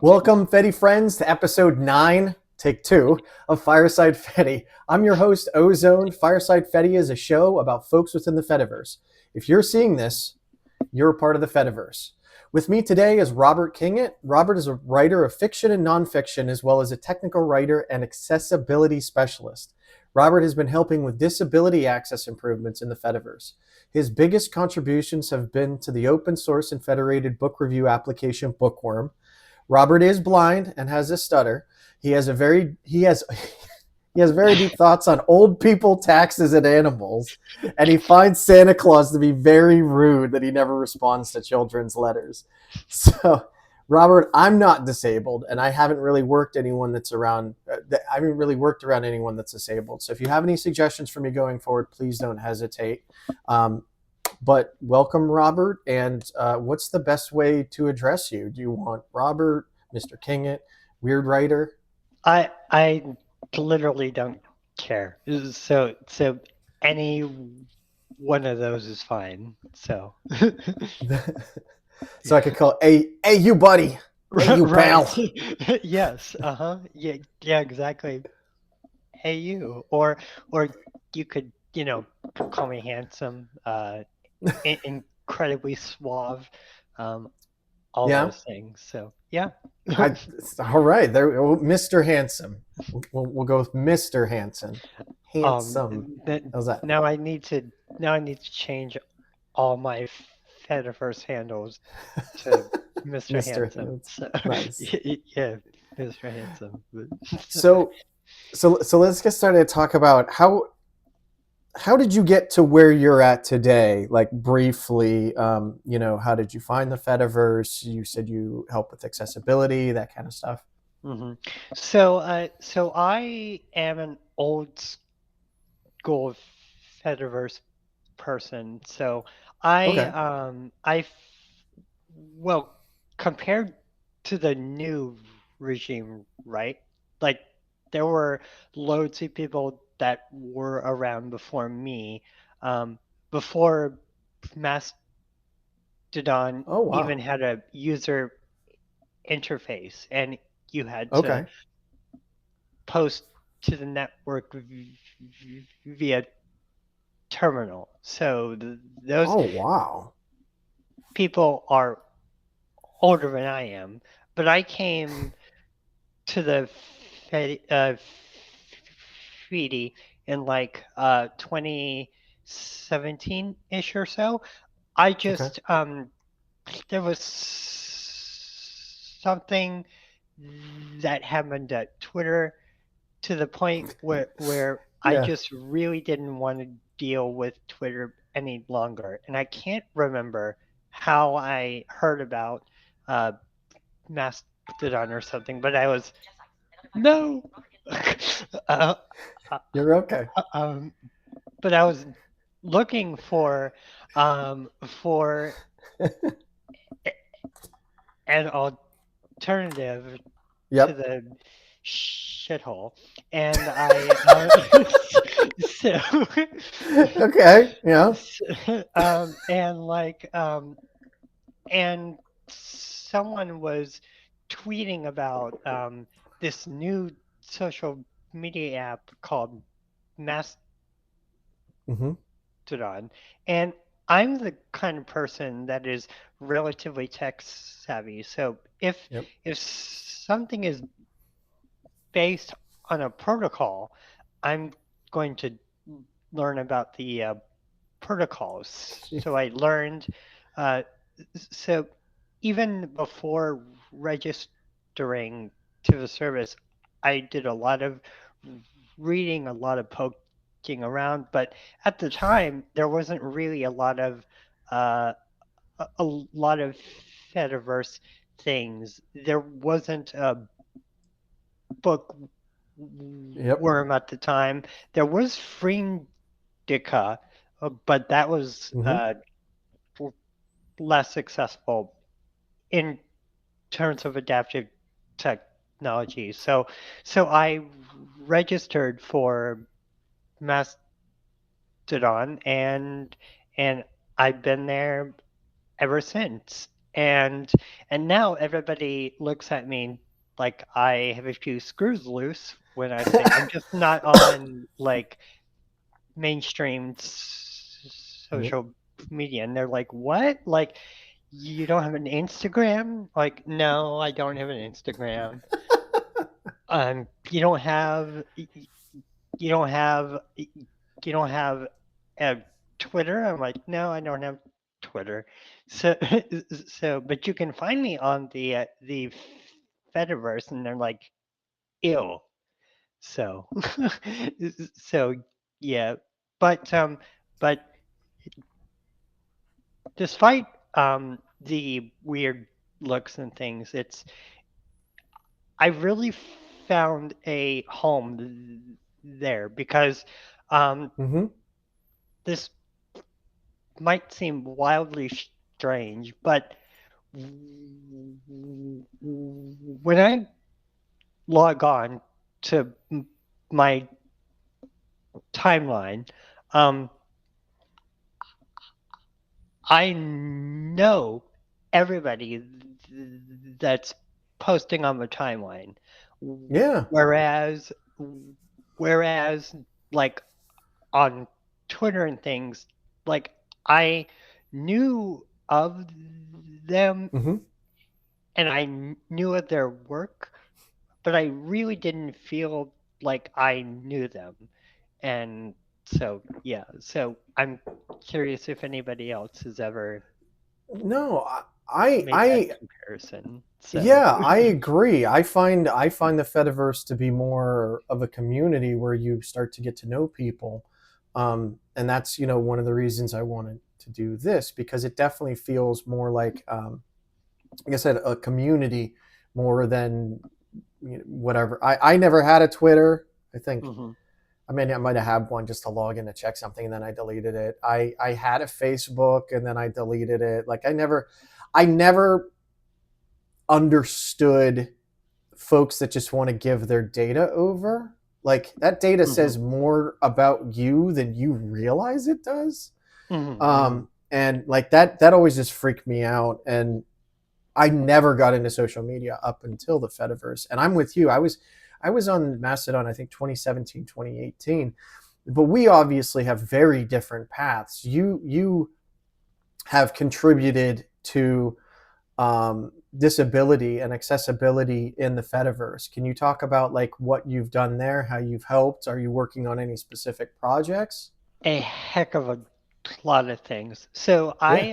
Welcome, Fedi Friends, to episode 9, take 2, of Fireside Fedi. I'm your host, Ozoned. Fireside Fedi is a show about folks within the Fediverse. If you're seeing this, you're a part of the Fediverse. With me today is Robert Kingett. Robert is a writer of fiction and nonfiction, as well as a technical writer and accessibility specialist. Robert has been helping with disability access improvements in the Fediverse. His biggest contributions have been to the open source and federated book review application Bookwyrm. Robert is blind and has a stutter. He has very deep thoughts on old people, taxes, and animals, and he finds Santa Claus to be very rude that he never responds to children's letters. So, Robert, I'm not disabled, and I haven't really worked anyone that's around. I haven't really worked around anyone that's disabled. So, if you have any suggestions for me going forward, please don't hesitate. But welcome, Robert. And what's the best way to address you? Do you want Robert, Mr. Kingett, Weird Writer? I literally don't care. So any one of those is fine. So So I could call, hey you buddy, hey you pal. Right. Yes. Yeah, exactly. Hey you. Or you could, call me handsome, incredibly suave, all those things. So yeah. All right, there, Mr. Handsome. We'll go with Mr. Handsome. Handsome. How's that? Now I need to change all my Fediverse handles to Mr. Handsome. So, nice. Yeah, Mr. Handsome. So let's get started to talk about how did you get to where you're at today? Like briefly, how did you find the Fediverse? You said you help with accessibility, that kind of stuff. Mm-hmm. So I am an old school Fediverse person. So well, compared to the new regime, right? Like there were loads of people that were around before me, before Mastodon even had a user interface, and you had to post to the network via terminal. So those people are older than I am, but I came to the Fedi in like 2017-ish or so. I just there was something that happened at Twitter to the point where I just really didn't want to deal with Twitter any longer. And I can't remember how I heard about Mastodon or something, but I was no. You're okay. But I was looking for an alternative to the shithole, and and someone was tweeting about this new social media app called Mastodon, and I'm the kind of person that is relatively tech savvy. So if something is based on a protocol, I'm going to learn about the protocols. So I learned. So even before registering to the service, I did a lot of reading, a lot of poking around. But at the time, there wasn't really a lot of Fediverse things. There wasn't a Bookwyrm at the time. There was Freedica, but that was less successful in terms of adaptive technology. So I registered for Mastodon, and I've been there ever since. and now everybody looks at me like I have a few screws loose when I say I'm just not on like mainstream Yep. social media, and they're like, "What? Like, you don't have an Instagram?" Like, no, I don't have an Instagram. You don't have you don't have you don't have a Twitter? I'm like, no, I don't have Twitter. So but you can find me on the Fediverse, and they're like, ew. So so yeah, but but despite the weird looks and things, I really found a home there because Mm-hmm. this might seem wildly strange, but when I log on to my timeline, um, I know everybody that's posting on the timeline, Yeah. whereas whereas like on Twitter and things, like I knew of them Mm-hmm. and I knew of their work, but I really didn't feel like I knew them. And so, yeah, so I'm curious if anybody else has ever No, I, made that I, comparison. So, yeah, I agree. I find the Fediverse to be more of a community where you start to get to know people, and that's one of the reasons I wanted to do this because it definitely feels more like, like I said, a community more than whatever. I never had a Twitter. I think mhm, I mean I might have had one just to log in to check something, and then I deleted it. I had a Facebook, and then I deleted it. Like I never understood folks that just want to give their data over. Like that data mhm, says more about you than you realize it does. mhm, mhm, And like that always just freaked me out. And I never got into social media up until the Fediverse. And I'm with you. I was on Mastodon, I think 2017, 2018. But we obviously have very different paths. You have contributed to disability and accessibility in the Fediverse. Can you talk about like what you've done there, how you've helped? Are you working on any specific projects? a heck of a lot of things. So Yeah.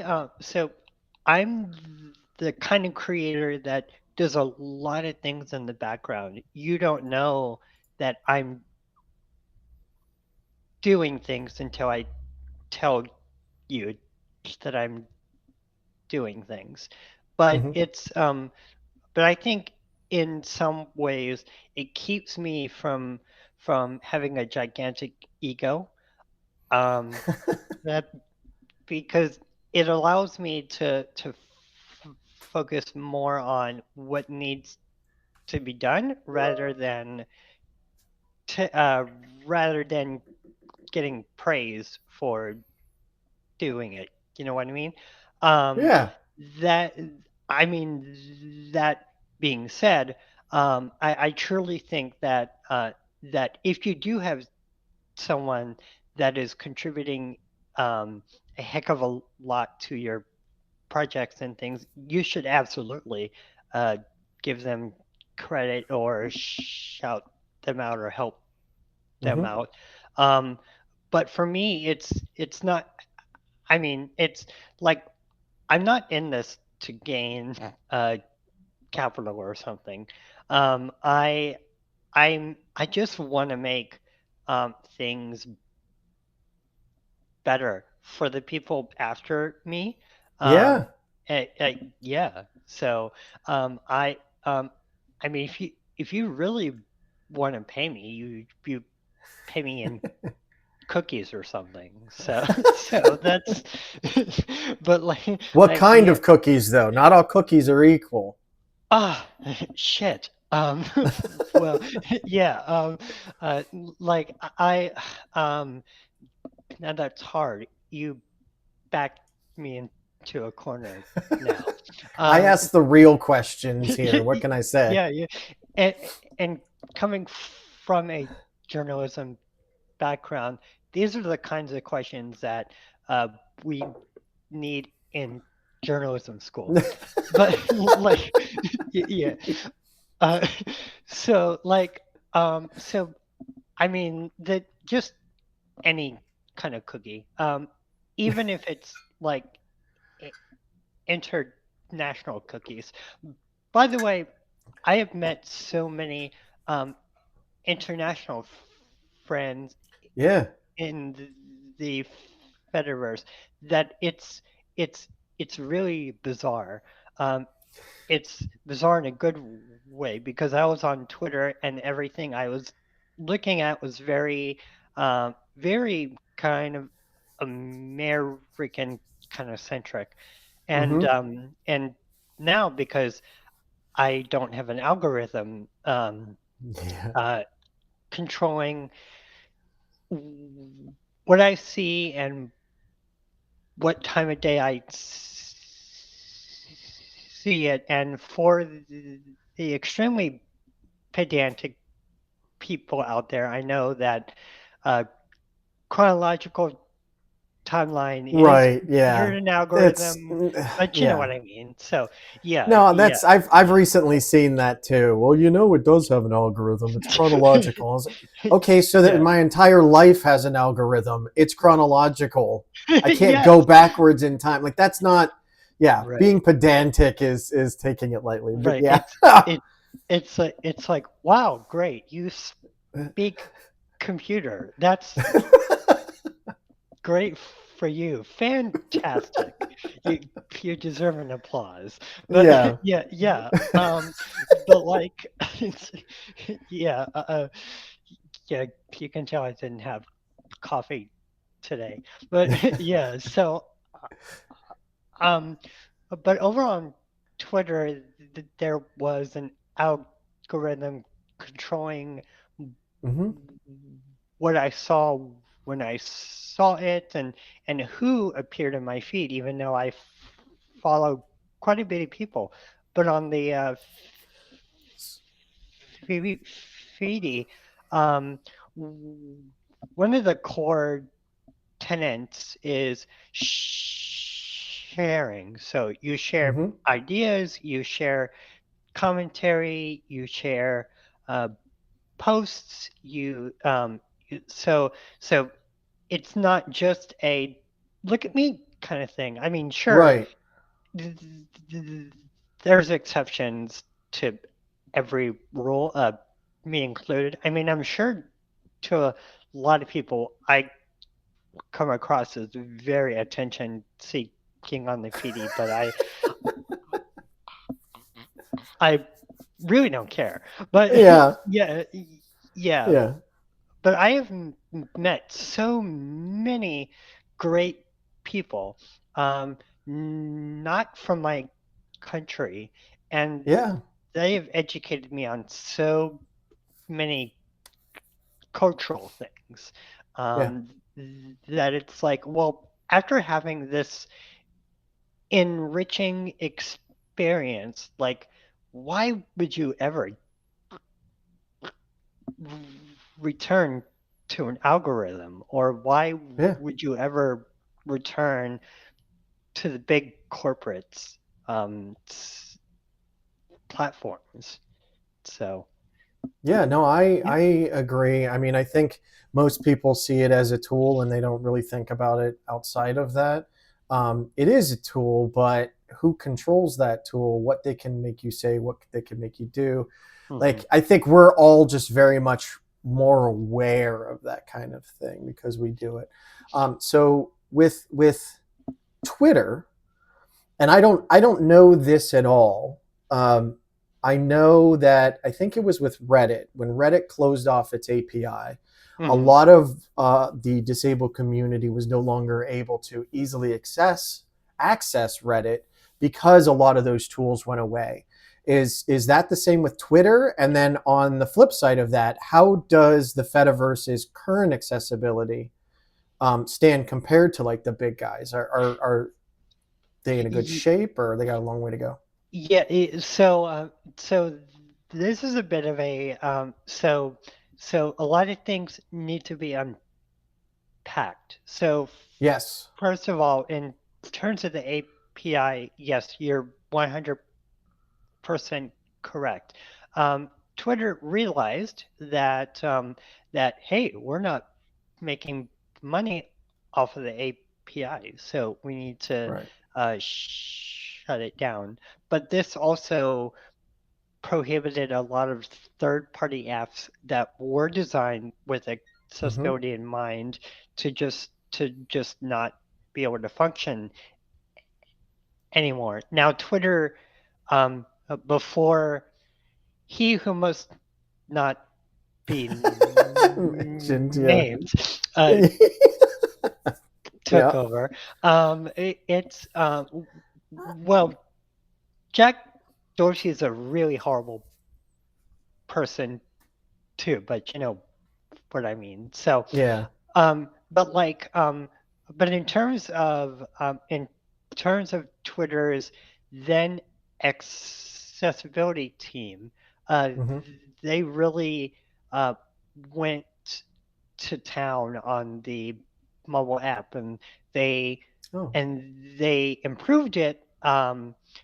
I'm the kind of creator that does a lot of things in the background. You don't know that I'm doing things until I tell you that I'm doing things. But Mm-hmm. but I think in some ways it keeps me from having a gigantic ego. Um, that because it allows me to focus more on what needs to be done to, rather than getting praise for doing it. You know what I mean? Um, Yeah. that I mean that being said, I truly think that if you do have someone that is contributing a heck of a lot to your projects and things, you should absolutely uh, give them credit or shout them out or help them Mm-hmm. out. Um, but for me, it's not. I mean, it's like I'm not in this to gain uh, capital or something. Um, I I just want to make things better for the people after me. Yeah. Um, yeah. So I um, I mean, if you really want to pay me, you pay me in cookies or something. So so that's but What like kind yeah. of cookies though? Not all cookies are equal. Ah, shit. Well, yeah. Like um, now that's hard. You backed me into a corner now. I Um, ask the real questions here. What can I say? yeah, yeah, and and coming from a journalism background, these are the kinds of questions that we need in journalism school. But like, yeah, uh, so like, so I mean, that just any kind of cookie, even if it's like i- international cookies. By the way, I have met so many um, international friends Yeah. in the Fediverse that it's it's really bizarre. Um, it's bizarre in a good way because I was on Twitter and everything I was looking at was very kind of American kind of centric, Mm-hmm. and now because I don't have an algorithm Yeah. uh, controlling what I see and what time of day I see it, and for the extremely pedantic people out there, I know that uh, chronological timeline is Right. considered Yeah. an It's algorithm, but you know yeah. what I mean. So yeah, No, yeah, that's I've recently seen that too. Well, it does have an algorithm. It's chronological. I was like, okay, so that yeah, my entire life has an algorithm. It's chronological. I can't go yes, backwards in time. Like that's not. Yeah, right, being pedantic is taking it lightly. But right. yeah. It it's like wow, great, you speak computer. That's great for you. Fantastic. You you deserve an applause. But Yeah. yeah, yeah. But like yeah, yeah, you can tell I didn't have coffee today. But yeah, so um but over on Twitter there was an algorithm controlling Hmm. what I saw when I saw it and who appeared in my feed, even though I follow quite a bit of people. But on the Fedi, um, one of the core tenets is sharing. So you share Hmm. ideas, you share commentary, you share uh, posts, so so it's not just a look at me kind of thing. I mean, sure, Right. there's exceptions to every rule, me included. I mean, I'm sure to a lot of people, I come across as very attention seeking on the PD, but I really don't care. But Yeah. yeah, yeah. Yeah. But I have met so many great people, not from my country, and Yeah. they have educated me on so many cultural things Yeah. um, that it's like, well, after having this enriching experience, like, why would you ever return to an algorithm, or why Yeah. would you ever return to the big corporates platforms? So Yeah, no, yeah, I agree. I mean, I think most people see it as a tool and they don't really think about it outside of that. It is a tool, but who controls that tool? What they can make you say, what they can make you do. hmm Like, I think we're all just very much more aware of that kind of thing because we do it. So with Twitter, and I don't know this at all. Um, I know that I think it was with Reddit when Reddit closed off its API. A hmm lot of the disabled community was no longer able to easily access Reddit because a lot of those tools went away. Is that the same with Twitter? And then on the flip side of that, how does the Fediverse's current accessibility stand compared to like the big guys? Are they in a good shape or they got a long way to go? Yeah, so this is a bit of a so a lot of things need to be unpacked. So Yes. first of all, in terms of the API, yes, you're 100% correct. Twitter realized that hey, we're not making money off of the API, so we need to Right. shut it down. But this also prohibited a lot of third-party apps that were designed with Mm-hmm. accessibility in mind to just not be able to function anymore. Now, Twitter, before he who must not be Mentioned, yeah. named took Yeah. over. It's well, Jack Dorsey is a really horrible person too, but you know what I mean. So, Yeah. but but in terms of Twitter's then accessibility team, Mm-hmm. they really uh, went to town on the mobile app, and they Oh. they improved it.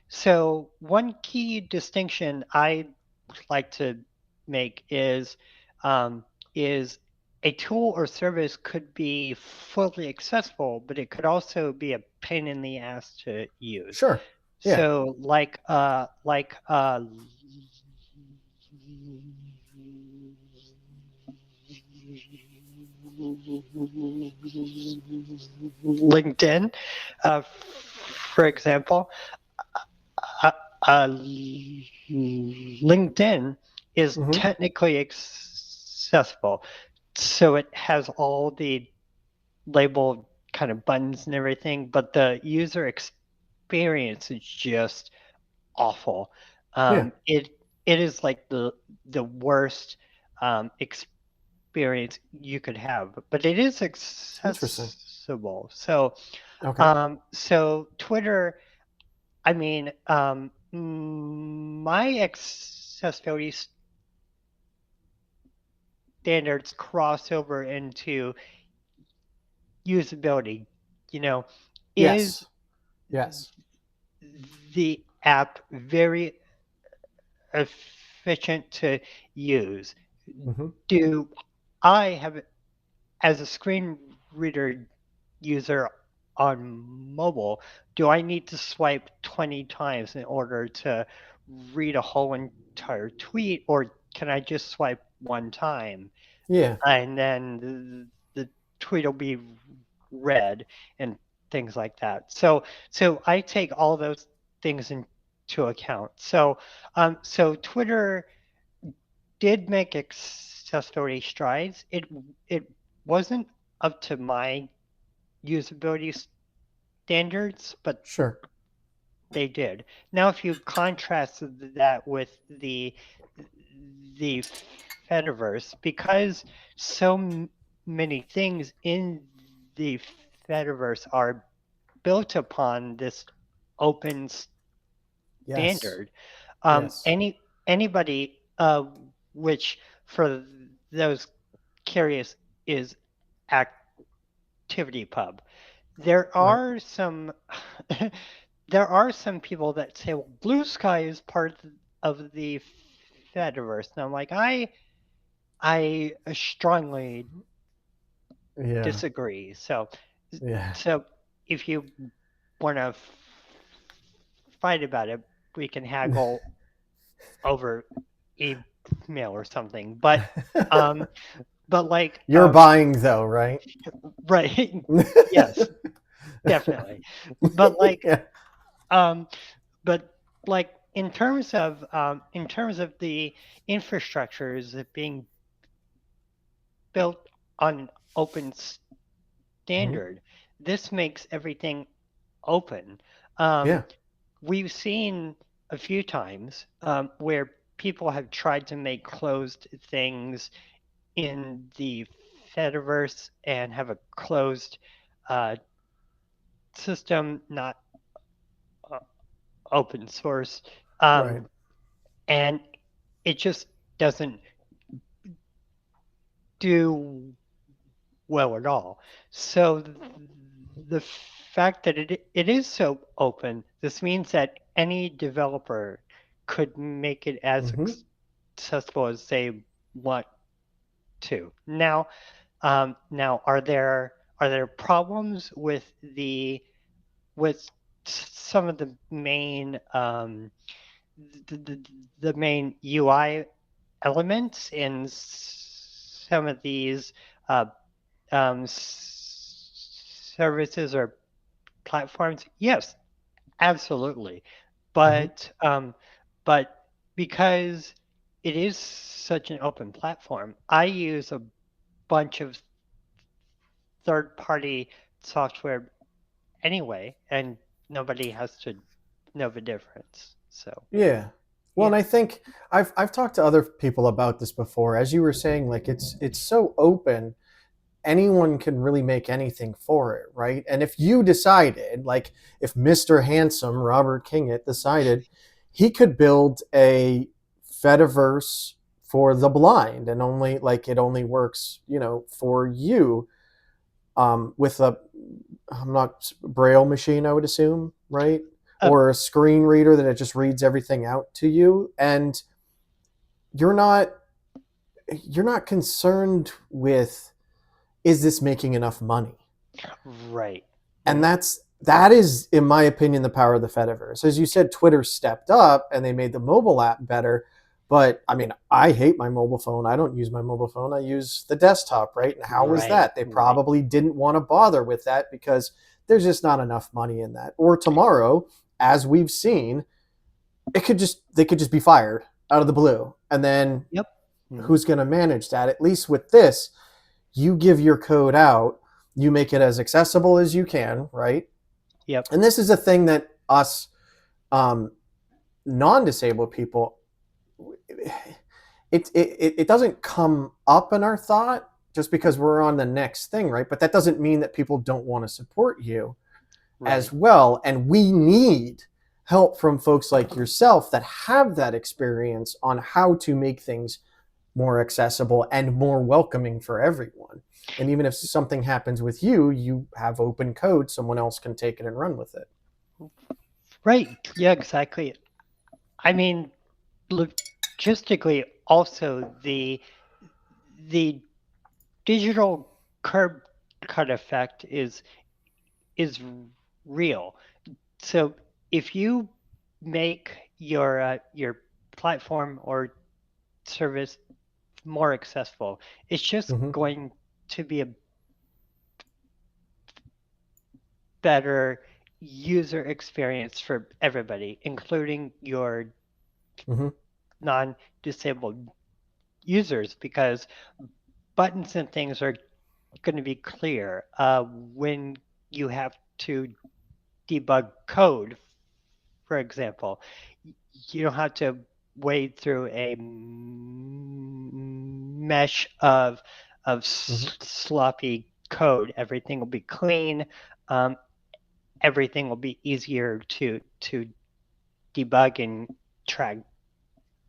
So one key distinction I like to make um, is a tool or service could be fully accessible, but it could also be a pain in the ass to use. Sure. Yeah. So LinkedIn, for example, uh, LinkedIn is Mm-hmm. technically accessible, so it has all the labeled kind of buttons and everything, but the user experience is just awful. Yeah. It is like the worst experience you could have, but it is Interesting. accessible. So Okay. so Twitter, I mean, my accessibility standards cross over into usability. You know, is Yes. Yes. the app very efficient to use? Mm-hmm. Do I have, as a screen reader user on mobile, do I need to swipe 20 times in order to read a whole entire tweet, or can I just swipe one time Yeah. and then the tweet will be read and things like that? So I take all those things into account. So Twitter did make accessibility strides. It wasn't up to my usability standards, but Sure. they did. Now, if you contrast that with the Fediverse, because many things in the Fediverse are built upon this open Yes. standard, Yes. anybody, which for those curious is ActivityPub. There Right. are some there are some people that say, well, Blue Sky is part of the Fediverse. And I'm like, I strongly Yeah. disagree. So Yeah. so if you want to fight about it, we can haggle over email or something. Um but You're buying though, right? right, yes, definitely. But Yeah. um but in terms of the infrastructures being built on an open Hmm. standard, this makes everything open. Um, Yeah. we've seen a few times where people have tried to make closed things in the Fediverse and have a closed uh, system, not uh, open source Right. And it just doesn't do well at all. So the fact that it is so open, this means that any developer could make it as Mm-hmm. accessible as they want to. Now, are there problems with some of the main the, the, the main UI elements in some of these uh, services or platforms? Yes, absolutely. Mm-hmm. But because it is such an open platform, I use a bunch of third-party software anyway, and nobody has to know the difference. So Yeah. Well, and yeah, I think I've talked to other people about this before. As you were saying, like it's so open, anyone can really make anything for it, right? And if you decided, like if Mr. Handsome, Robert Kingett, decided he could build a Fediverse for the blind and only like it only works, for you, with a I'm not braille machine, I would assume, right? uh, Or a screen reader that it just reads everything out to you, and you're not you're not concerned with, is this making enough money? right. And Mm, that is, in my opinion, the power of the Fediverse. As you said, Twitter stepped up and they made the mobile app better. But I mean, I hate my mobile phone. I don't use my mobile phone. I use the desktop, right? And how was right, that? They right, probably didn't want to bother with that because there's just not enough money in that. Or tomorrow, as we've seen, they could just be fired out of the blue. And then yep, mm, who's going to manage that? At least with this, you give your code out, you make it as accessible as you can, right? yep, And this is a thing that us, um, non-disabled people, it doesn't come up in our thought just because we're on the next thing, right? But that doesn't mean that people don't want to support you as right. well. And we need help from folks like yourself that have that experience on how to make things more accessible and more welcoming for everyone. And even if something happens with you, you have open code, someone else can take it and run with it. Right. Yeah, exactly. I mean, logistically, also the digital curb cut effect is real. So if you make your platform or service more accessible, it's just Mm-hmm. going to be a better user experience for everybody, including your Mm-hmm. non-disabled users, because buttons and things are going to be clear when you have to debug code, for example. You don't have to wade through a mesh of Mm-hmm. sloppy code. Everything will be clean. Um, Everything will be easier to debug and track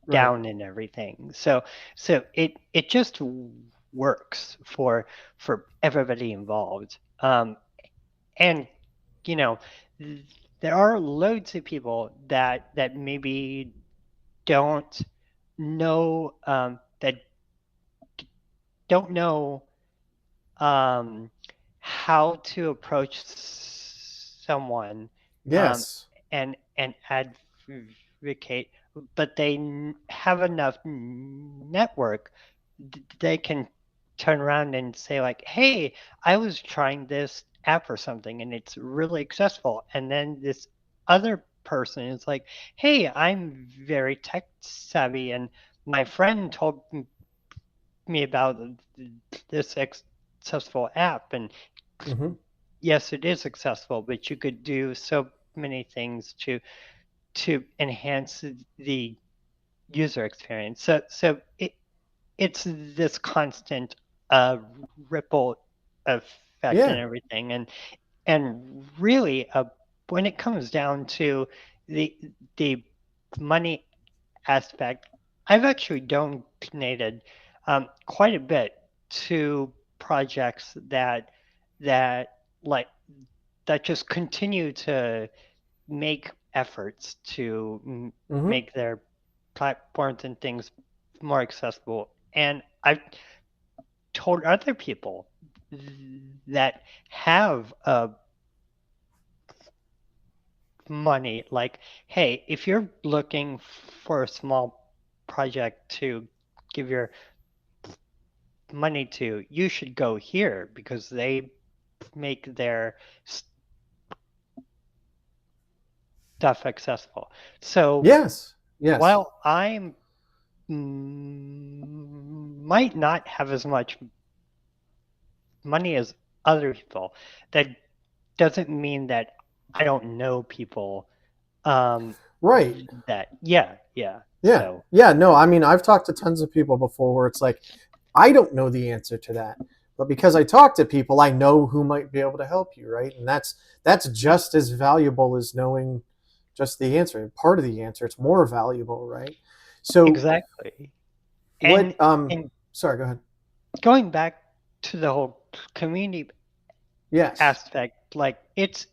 Right. down and everything. So it just works for everybody involved. And you know, there are loads of people that maybe don't know that don't know um, how to approach someone um, Yes. and advocate, but they have enough network. They can turn around and say like, "Hey, I was trying this app or something, and it's really accessible." And then this other person is like, "Hey, I'm very tech savvy, and my friend told me about this accessible app, and Mm-hmm. yes, it is accessible, but you could do so many things to enhance the user experience. So it's this constant uh, ripple effect and Yeah. everything, and really when it comes down to the the money aspect, I've actually donated quite a bit to projects that like that just continue to make efforts to Mm-hmm. make their platforms and things more accessible. And I've told other people that have money, like, hey, if you're looking for a small project to give your money to, you should go here because they make their stuff accessible. So Yes. Yes. while I might not have as much money as other people, that doesn't mean that I don't know people Right. that yeah. Yeah. So Yeah. No, I mean, I've talked to tons of people before where it's like, I don't know the answer to that. But because I talk to people, I know who might be able to help you, right? And that's just as valuable as knowing just the answer. Part of the answer, it's more valuable, right? So exactly. what And sorry, go ahead. going back to the whole community Yes. aspect, like it's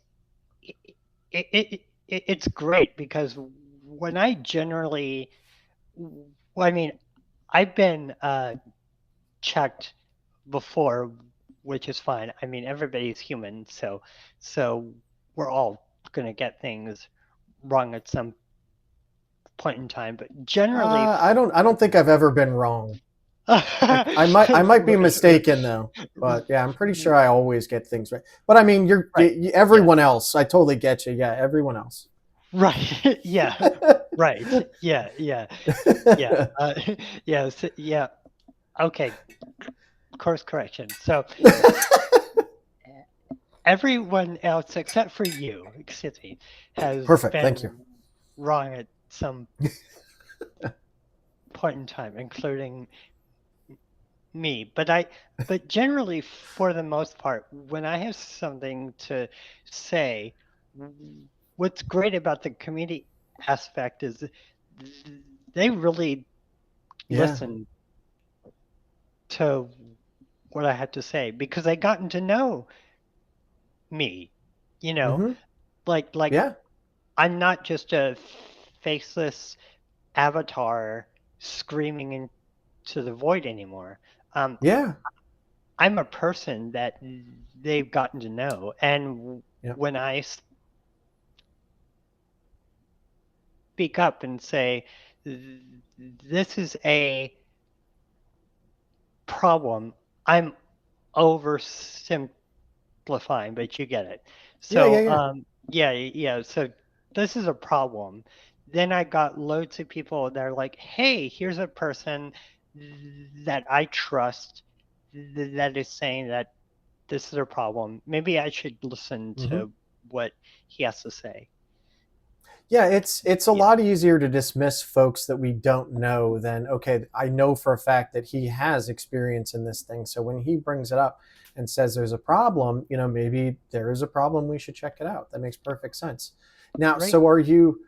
great because when I generally, well, I mean, I've been checked before, which is fine. I mean, everybody's human, so we're all gonna get things wrong at some point in time. But generally, I don't think I've ever been wrong. I might be mistaken though, but yeah, I'm pretty sure I always get things right. But I mean, right, yeah, everyone else. I totally get you. Yeah, everyone else. right, yeah, right, yeah, yeah. Okay, course correction. So everyone else except for you, excuse me, has Perfect. Thank you. been wrong at some point in time, including me. But generally, for the most part, when I have something to say, what's great about the community aspect is they really Yeah. listen to what I have to say because they gotten to know me, you know, Mm-hmm. like Yeah. I'm not just a faceless avatar screaming into the void anymore. Um, Yeah. I'm a person that they've gotten to know, and Yeah. when I speak up and say, "This is a problem," I'm oversimplifying, but you get it. Yeah. Yeah. So, Yeah. yeah. So this is a problem. Then I got loads of people that are like, "Hey, here's a person that I trust that is saying that this is a problem. Maybe I should listen Mm-hmm. to what he has to say." Yeah, it's a Yeah, lot easier to dismiss folks that we don't know than okay, I know for a fact that he has experience in this thing. So when he brings it up and says there's a problem, maybe there is a problem, we should check it out. That makes perfect sense. Now, right. so are you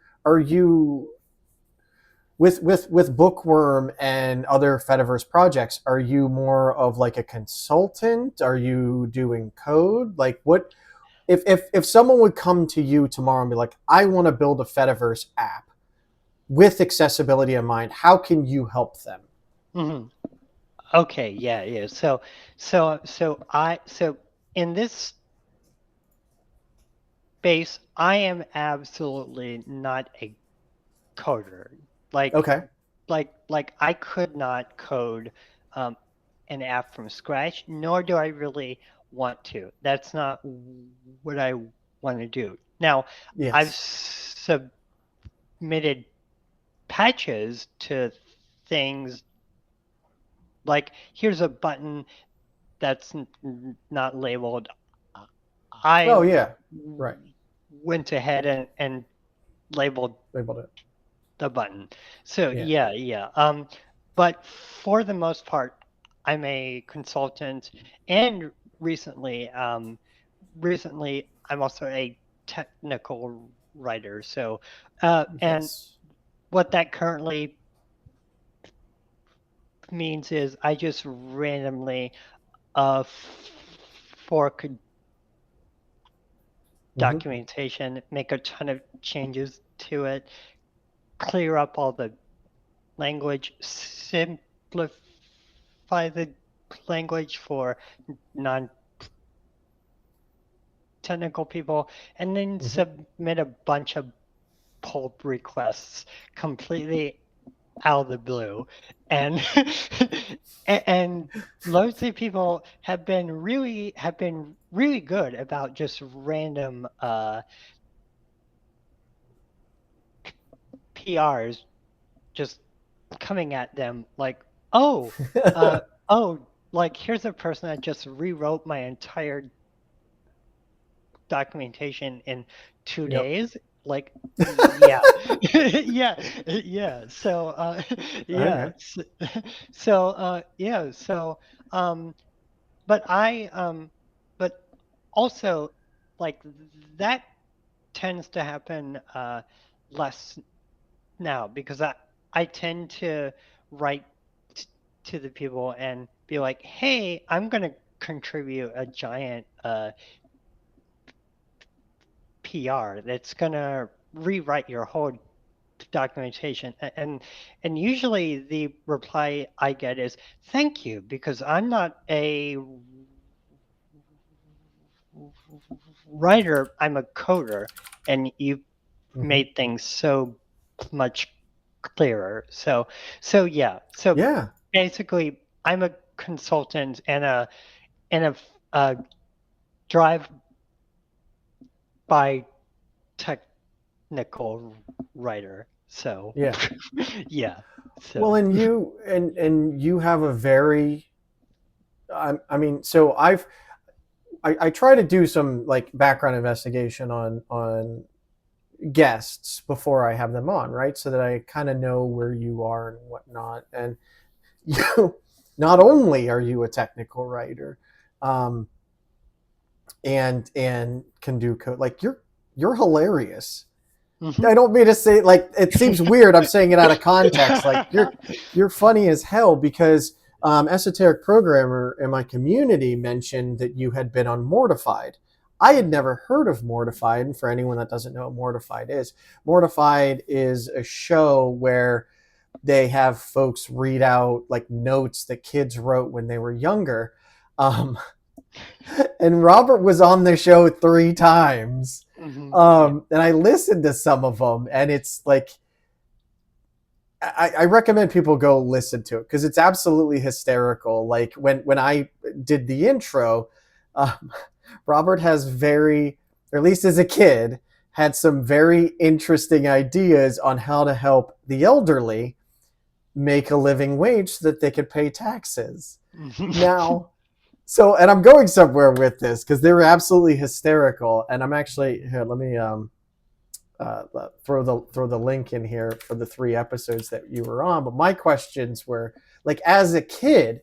with Bookwyrm and other Fediverse projects, are you more of like a consultant? Are you doing code? Like what if someone would come to you tomorrow and be like, I want to build a Fediverse app with accessibility in mind, how can you help them? hmm Okay, yeah. So in this space, I am absolutely not a coder. Like Okay. like I could not code um, an app from scratch, nor do I really want to. That's not what I want to do. Now, I've Yes. submitted patches to things like here's a button that's not labeled. I Oh yeah. Right. went ahead and labeled Labeled it. the button. So Yeah. yeah. But for the most part, I'm a consultant, and recently, recently I'm also a technical writer. So, and Yes. what that currently means is I just randomly fork documentation, make a ton of changes to it, clear up all the language, simplify the language for non-technical people, and then submit a bunch of pull requests completely out of the blue. And and loads of people have been really good about just random PRs just coming at them like, oh, like here's a person that just rewrote my entire documentation in 2 days. Like, yeah, yeah. So, yeah. Okay. So, but but also, like that tends to happen less now because I tend to write to the people and be like, hey, I'm gonna contribute a giant PR that's gonna rewrite your whole documentation, and usually the reply I get is thank you, because I'm not a writer, I'm a coder, and you made things so much clearer. So yeah. So Yeah. basically, I'm a consultant and a drive by technical writer. So Yeah. yeah. Well, So and you have a very, I mean, so I try to do some like background investigation on guests before I have them on, right? So that I kind of know where you are and whatnot. And you, not only are you a technical writer, um, and can do code, like you're hilarious. I don't mean to say, like, it seems weird. I'm saying it out of context. Like you're funny as hell because esoteric programmer in my community mentioned that you had been on Mortified. I had never heard of Mortified, and for anyone that doesn't know what Mortified is a show where they have folks read out like notes that kids wrote when they were younger. Um, and Robert was on the show 3 times. Yeah. And I listened to some of them, and it's like I recommend people go listen to it because it's absolutely hysterical. Like when I did the intro, um, Robert has very, or at least as a kid, had some very interesting ideas on how to help the elderly make a living wage so that they could pay taxes. Now, so, and I'm going somewhere with this because they were absolutely hysterical. And I'm actually here. Let me throw the link in here for the 3 episodes that you were on. But my questions were like, as a kid,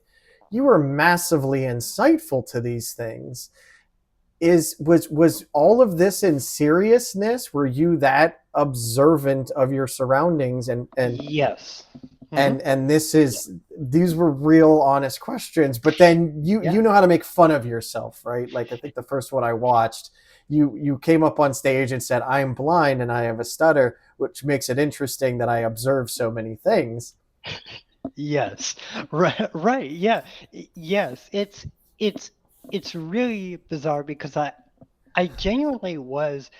you were massively insightful to these things. Was all of this in seriousness? Were you that observant of your surroundings and Yes. and these were real honest questions, but then you know how to make fun of yourself, right? Like I think the first one I watched, you came up on stage and said, I'm blind and I have a stutter, which makes it interesting that I observe so many things. Yes. Right. Yeah. Yes. It's really bizarre because I genuinely was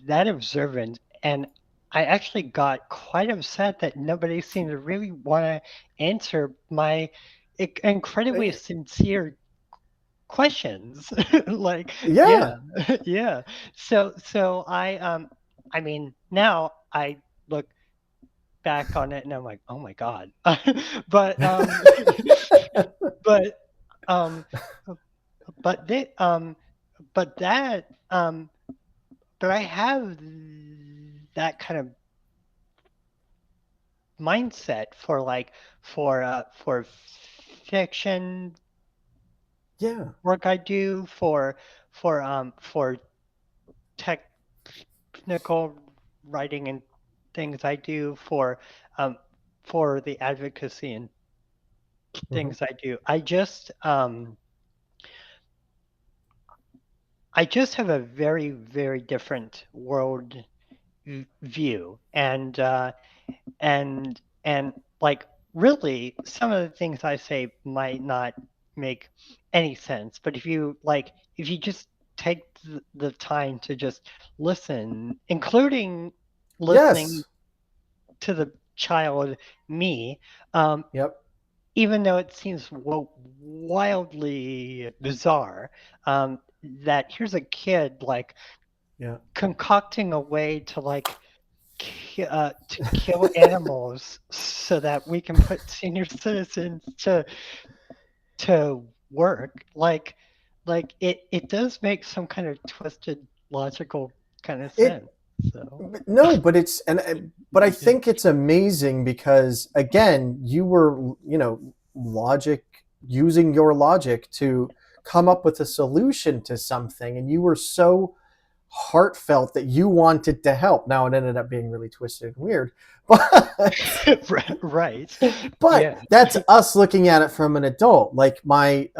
that observant, and I actually got quite upset that nobody seemed to really want to answer my incredibly sincere questions. Like, yeah, Yeah. yeah. So I mean, now I look back on it and I'm like, oh my God. But but um but they but that but I have that kind of mindset for like for fiction Yeah. work I do, for technical writing and things I do for the advocacy and Hmm. things I do. I just have a very, very different world view, and like really, some of the things I say might not make any sense. But if you just take the time to just listen, including listening Yes. to the child me, um, Yep. even though it seems wildly bizarre, that here's a kid like Yeah. concocting a way to to kill animals so that we can put senior citizens to work. It does make some kind of twisted logical kind of It sense. So no, but but I yeah. think it's amazing because again, you were logic using your logic to come up with a solution to something, and you were so heartfelt that you wanted to help. Now it ended up being really twisted and weird, but Right. but Yeah. that's us looking at it from an adult. Like my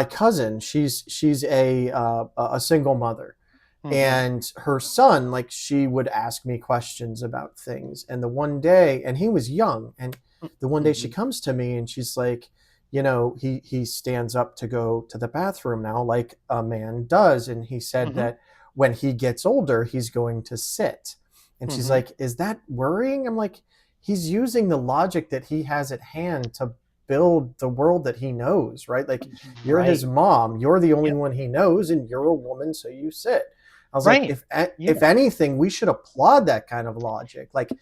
cousin, she's a single mother, Hmm. and her son, like, she would ask me questions about things, and the one day, and he was young, and the one day she Hmm. comes to me and she's like, he stands up to go to the bathroom now like a man does, and he said Hmm. that when he gets older he's going to sit, and she's Hmm. like, is that worrying? I'm like, he's using the logic that he has at hand to build the world that he knows, right? Like, you're his Right. mom, you're the only Yep. one he knows, and you're a woman, so you sit. I was like, Right. if Yeah. anything, we should applaud that kind of logic. Like,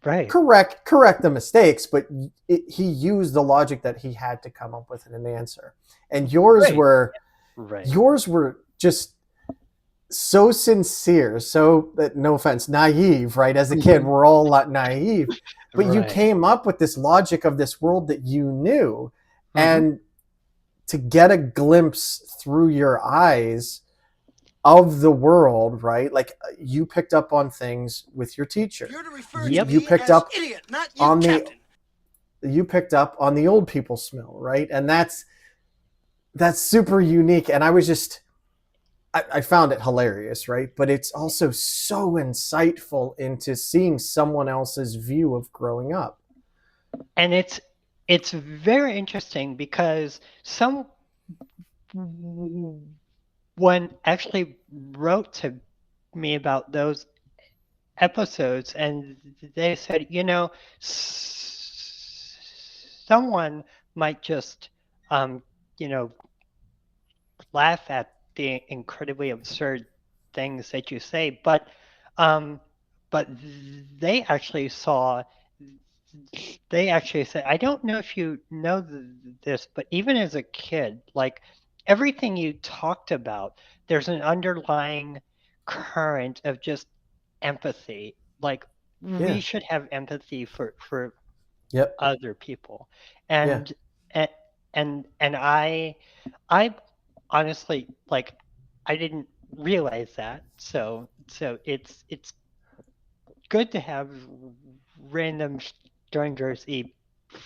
Right. correct the mistakes, but he used the logic that he had to come up with an answer. And Right. Right. yours were just so sincere, so that, no offense, naive, right? As a kid, Mhm. we're all naive, but you Right. came up with this logic of this world that you knew, Hmm. and to get a glimpse through your eyes of the world, right? Like, you picked up on things with your teacher. You're to refer to Yep. You me picked as up idiot, not you, on the Captain. old people smell, right? And that's super unique. And I was just I found it hilarious, right? But it's also so insightful into seeing someone else's view of growing up. And it's very interesting because someone actually wrote to me about those episodes, and they said, someone might just um you know laugh at the incredibly absurd things that you say, um but they actually saw they actually said, I don't know if you know this, but even as a kid, like everything you talked about, there's an underlying current of just empathy. Like we Yeah. should have empathy for Yep. other people, Yeah. and and and I honestly, like, I didn't realize that. So it's good to have random strangers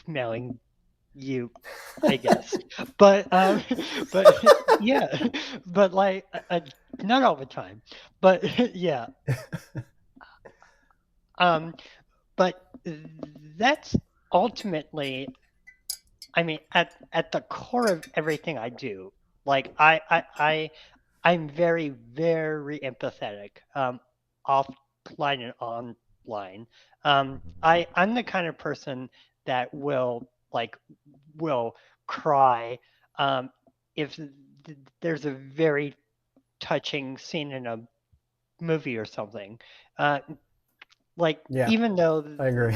emailing you, I guess. But but yeah, but not all the time. But yeah, um, but that's ultimately, I mean, at the core of everything I do. Like I'm very, very empathetic, offline and online. I'm the kind of person that will cry, if there's a very touching scene in a movie or something. Uh, like Yeah. even though I agree.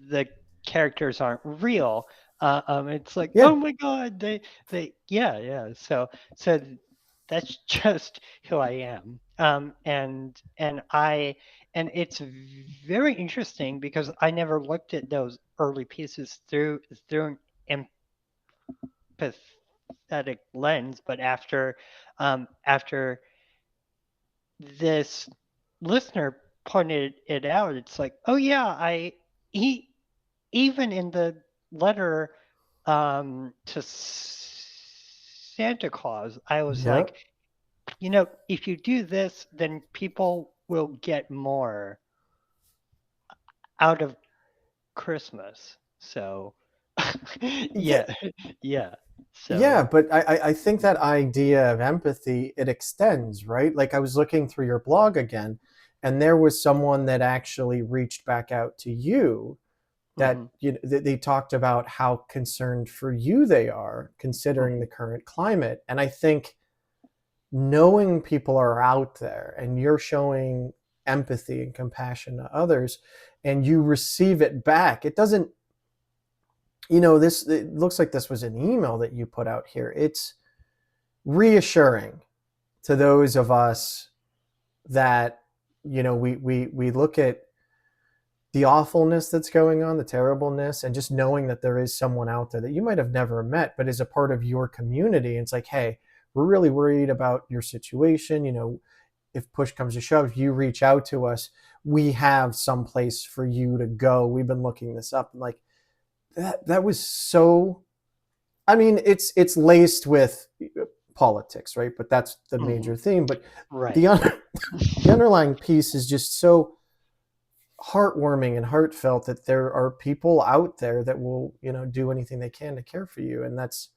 the characters aren't real, it's like, Yeah. oh my god, yeah. So that's just who I am. And it's very interesting because I never looked at those early pieces through an empathetic lens, but after this listener pointed it out. It's like, oh yeah, he even in the letter to Santa Claus, I was Yep. like, if you do this, then people will get more out of Christmas. So Yeah. yeah, yeah. Yeah, So but I think that idea of empathy, it extends, right? Like I was looking through your blog again, and there was someone that actually reached back out to you that mhm, they talked about how concerned for you they are considering mhm, the current climate. And I think knowing people are out there and you're showing empathy and compassion to others and you receive it back, it doesn't, this, it looks like this was an email that you put out here. It's reassuring to those of us that we look at the awfulness that's going on, the terribleness, and just knowing that there is someone out there that you might have never met, but is a part of your community. And it's like, hey, we're really worried about your situation. If push comes to shove, you reach out to us. We have some place for you to go. We've been looking this up. And like that was so. I mean, it's laced with politics, right? But that's the mhm. major theme. But Right. the the underlying piece is just so heartwarming and heartfelt that there are people out there that will do anything they can to care for you. And that's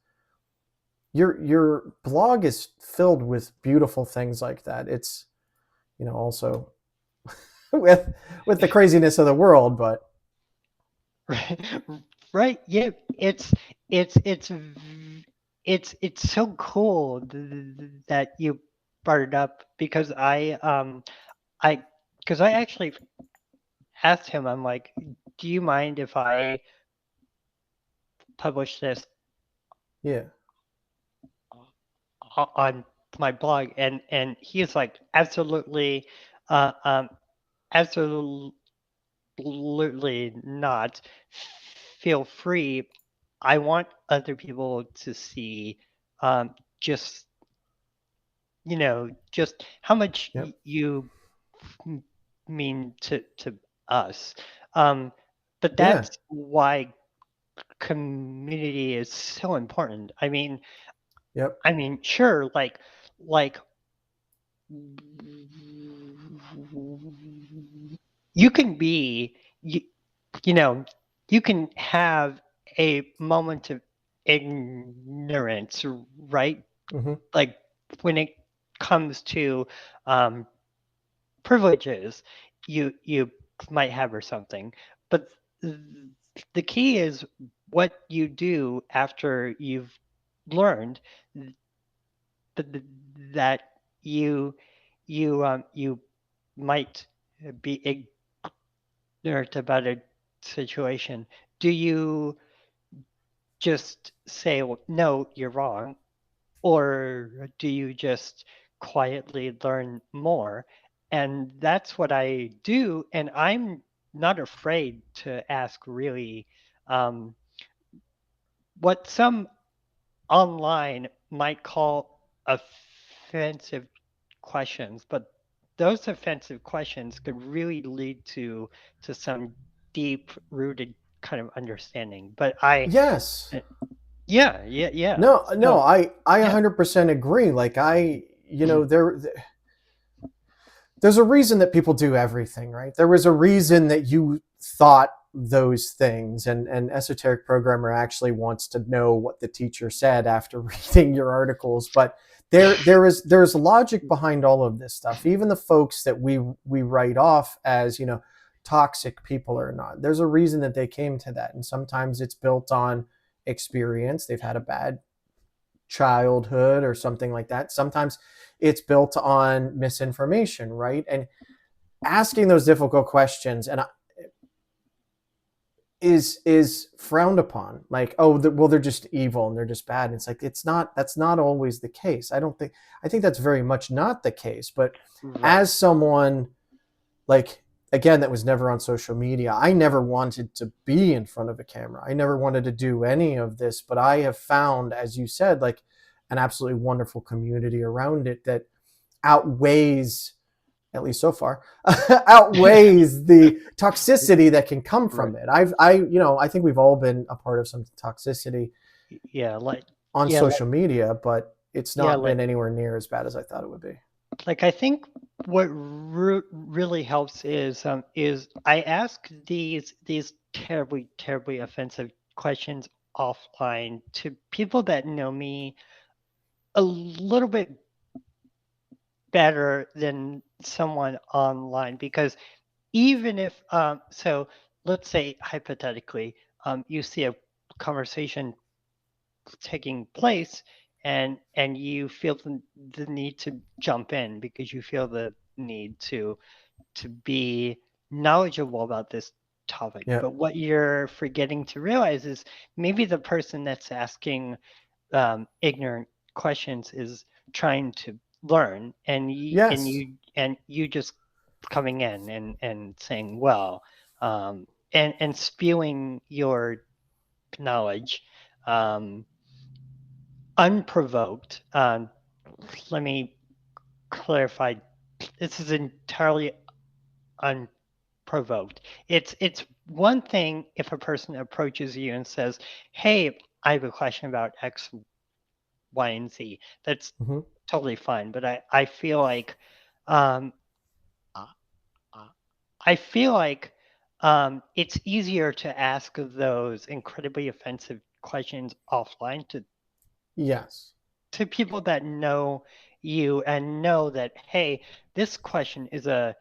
your blog is filled with beautiful things like that. It's also with the craziness of the world, but Right. Right. Yeah. It's so cool that you brought it up because I because I actually asked him, I'm like, do you mind if I publish this yeah. on my blog? And he's like, absolutely, uh, um, absolutely not. Feel free. I want other people to see just just how much Yep. you m- mean to us. Um, but Yeah. that's why community is so important. Yep. Sure, like you can be you, you know you can have a moment of ignorance, right? Hmm. Like when it comes to um, privileges you might have or something, but th- the key is what you do after you've learned th- that you might be ignorant about a situation. Do you just say, well, no, you're wrong, or do you just quietly learn more? And that's what I do, and I'm not afraid to ask really um, what some online might call offensive questions, but those offensive questions could really lead to some deep rooted kind of understanding. But Yes. yeah. No, So I yeah. 100% agree. Like Mhm, there's a reason that people do everything, right? There was a reason that you thought those things, and an esoteric programmer actually wants to know what the teacher said after reading your articles. But there's logic behind all of this stuff. Even the folks that we write off as toxic people or not, there's a reason that they came to that, and sometimes it's built on experience. They've had a bad childhood or something like that. Sometimes it's built on misinformation, right? And asking those difficult questions and is frowned upon. Like, oh, well, they're just evil and they're just bad. And it's like it's not. That's not always the case. I think that's very much not the case. But right. as someone like again that was never on social media, I never wanted to be in front of a camera. I never wanted to do any of this. But I have found, as you said, like an absolutely wonderful community around it that outweighs at least so far, outweighs the toxicity that can come Right. from it. I think we've all been a part of some toxicity Yeah, on yeah, social media, but it's yeah, not been anywhere near as bad as I thought it would be. I think what really helps is I ask these terribly offensive questions offline to people that know me a little bit better than someone online, because even if so let's say hypothetically you see a conversation taking place, and you feel the need to jump in because you feel the need to be knowledgeable about this topic. Yeah. But what you're forgetting to realize is maybe the person that's asking ignorant questions is trying to learn, and Yes. you just coming in and saying, well, and spewing your knowledge um, unprovoked. Let me clarify. This is entirely unprovoked. It's one thing if a person approaches you and says, "Hey, I have a question about X, Y, and Z." That's Hmm. totally fine. But I feel like um, uh, uh, I feel like it's easier to ask those incredibly offensive questions offline Yes. to people that know you and know that, hey, this question is a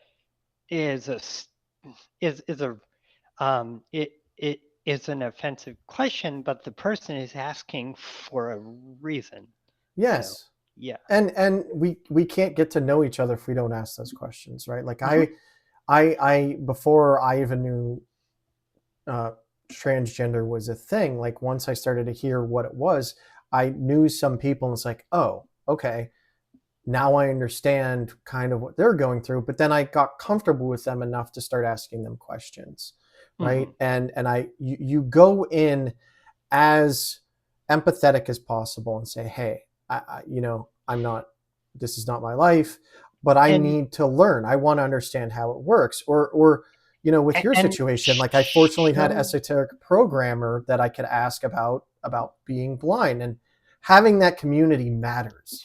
s- is a it is an offensive question, but the person is asking for a reason. So Yes. yeah. And we can't get to know each other if we don't ask those questions, right? Like Mhm. I before I even knew uh, transgender was a thing, like once I started to hear what it was, I knew some people, and it's like, oh, okay, now I understand kind of what they're going through. But then I got comfortable with them enough to start asking them questions, right? Mhm. And you go in as empathetic as possible and say, hey, I'm not, this is not my life, but I And need to learn. I want to understand how it works. Or with your and situation, like I fortunately had show esoteric programmer that I could ask about being blind, and having that community matters.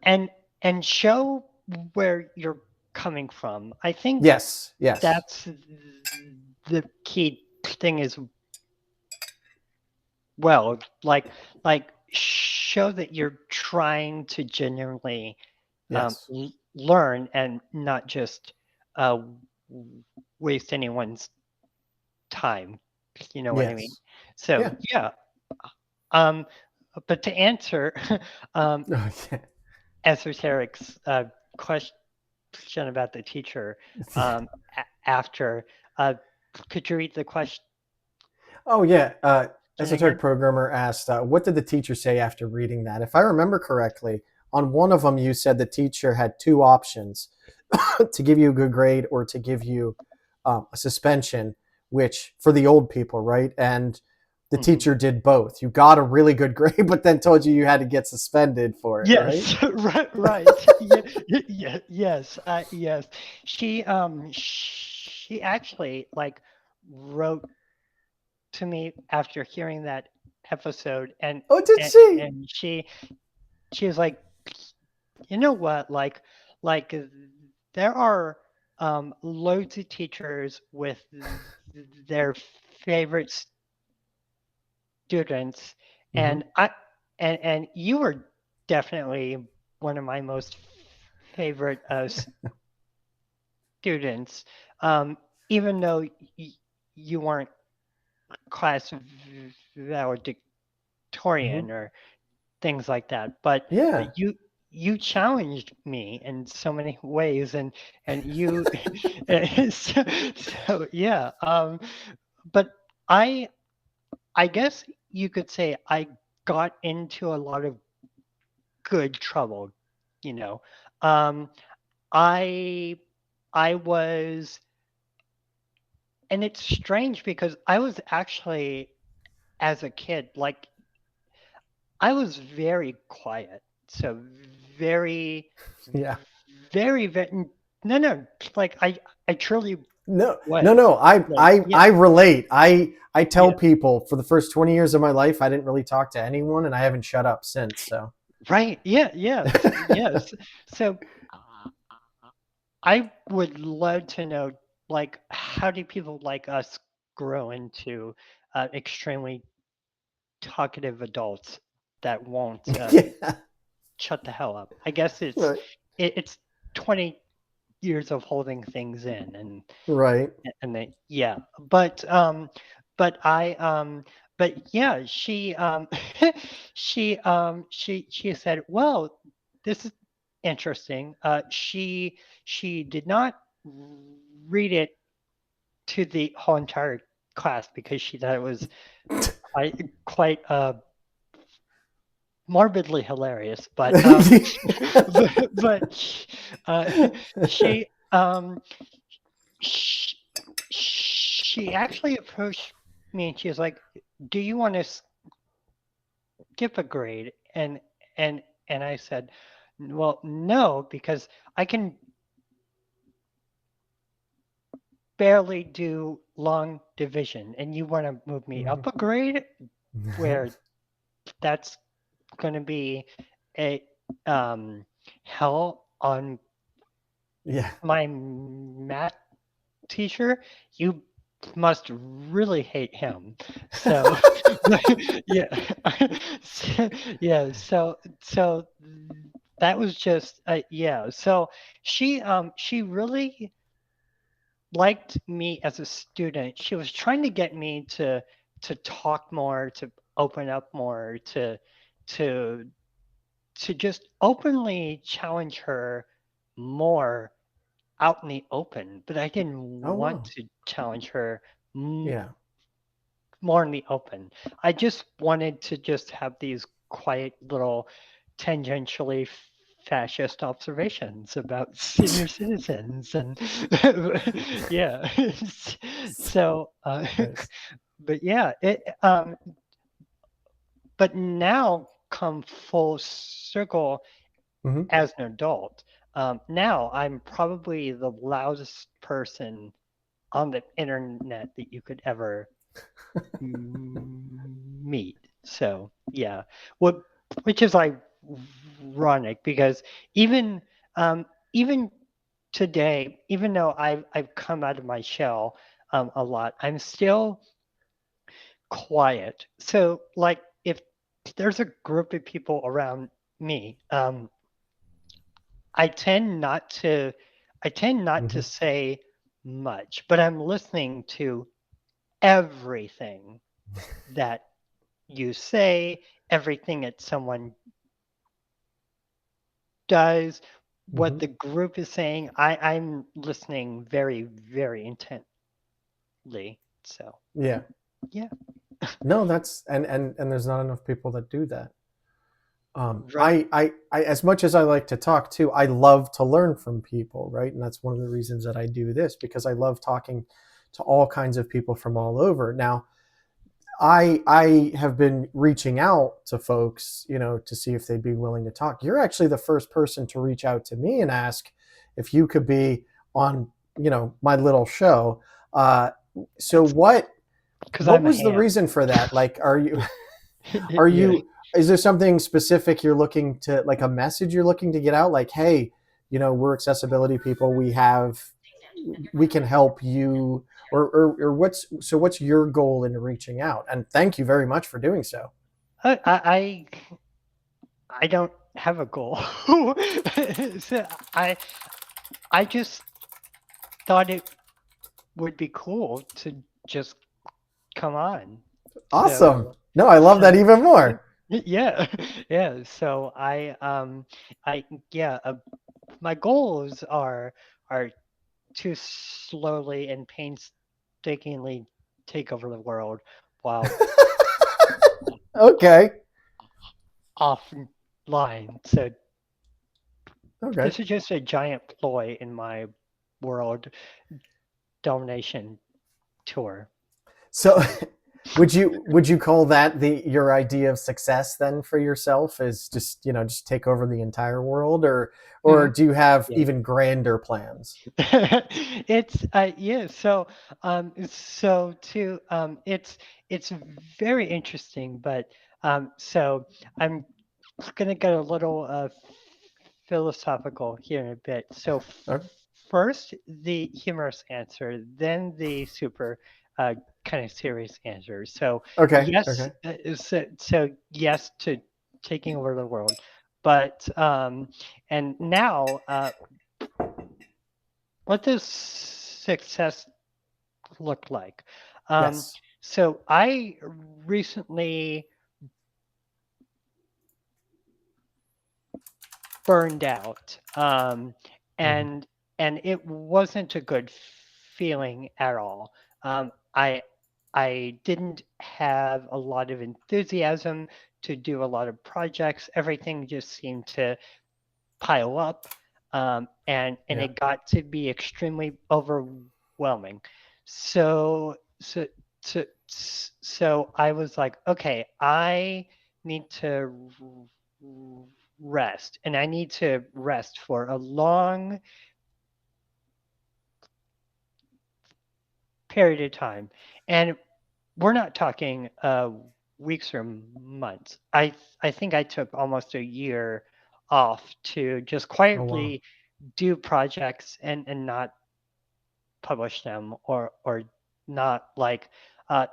and and show where you're coming from. I think Yes, yes. that's the key thing is, well, show that you're trying to genuinely Yes. learn and not just w- waste anyone's time. You know what I mean? Yes. So Yeah. yeah. Um, but to answer um, Okay. esoteric's question about the teacher after, uh, could you read the question Oh yeah. Esoteric again? programmer asked, "What did the teacher say after reading that?" If I remember correctly, on one of them you said the teacher had two options: to give you a good grade or to give you a suspension, which for the old people, right? And the Hmm. teacher did both. You got a really good grade, but then told you had to get suspended for it, right? Yes, right, right. Yeah, yeah, yes, yes. She actually wrote to me after hearing that episode, Oh, did she? and she was like, you know what, like uh, there are loads of teachers with their favorite students, Mm-hmm. and and you were definitely one of my most favorite students, um, even though you weren't class Mm-hmm. valedictorian or things like that, but Yeah. you challenged me in so many ways, and you so yeah, but I I guess you could say I got into a lot of good trouble, you know. Um, I I was, and it's strange because I was actually, as a kid, I was very quiet. So very Yeah. very no, like I truly No, no, was. no. I Like, I yeah, I relate. I tell yeah, people for the first 20 years of my life, I didn't really talk to anyone, and I haven't shut up since. So. right, yeah, yes. So I would love to know, like, how do people like us grow into extremely talkative adults that won't Yeah. shut the hell up? I guess Right. it's 20 years of holding things in, Right. and they, yeah, but I but yeah, she she said, well, this is interesting. She did not read it to the whole entire class because she thought it was quite morbidly hilarious, but but uh, she she, she actually approached me and she was like, "Do you want to skip a grade?" And and I said, "Well, no, because I can barely do long division, and you want to move me up a grade where that's going to be a hell on Yeah. my math teacher. You must really hate him." So yeah, yeah. So that was just yeah. So she really liked me as a student. She was trying to get me to talk more, to open up more, to to just openly challenge her more out in the open, but I didn't Oh want wow. to challenge her m- Yeah. more in the open. I just wanted to just have these quiet little tangentially fascist observations about senior citizens and yeah. So Nice. but yeah, it but now come full circle Hmm. as an adult. Now I'm probably the loudest person on the internet that you could ever meet. So yeah, what which is ironic because even even today, even though I've come out of my shell a lot, I'm still quiet. So like if there's a group of people around me, I tend not to I tend not to Hmm. say much, but I'm listening to everything that you say, everything that someone does, what Hmm. the group is saying. I'm listening very, very intently. So Yeah. yeah, No, that's and there's not enough people that do that. right. As much as I like to talk too, I love to learn from people, right? And that's one of the reasons that I do this because I love talking to all kinds of people from all over. Now, I have been reaching out to folks, to see if they'd be willing to talk. You're actually the first person to reach out to me and ask if you could be on, my little show. Uh, so It's because what I'm a was the ham. reason for that? Like, are Yeah. you is there something specific you're looking to, like a message you're looking to get out, like, hey, we're accessibility people, we can help you, or what's your goal in reaching out? And thank you very much for doing so. I I don't have a goal. So I just thought it would be cool to just come on. Awesome. So No, I love that so even more. yeah, yeah. So I yeah. My goals are to slowly and painstakingly take over the world while Okay. offline. So Okay. this is just a giant ploy in my world domination tour. So Would you call that your idea of success then for yourself, is just just take over the entire world, or Mhm. do you have Yeah. even grander plans? It's yeah, so to it's very interesting, but so I'm gonna get a little philosophical here in a bit. So Okay. first the humorous answer, then the super kind of serious answer. So Okay. yes, Okay. so yes to taking over the world, but and now what does success look like? Um, Yes. so I recently burned out, Hmm. and it wasn't a good feeling at all. I didn't have a lot of enthusiasm to do a lot of projects. Everything just seemed to pile up, and Yeah. it got to be extremely overwhelming. So so so I was like, okay, I need to rest, and I need to rest for a long period of time, and we're not talking weeks or months. I think I took almost a year off to just Oh wow. quietly do projects and not publish them, or not like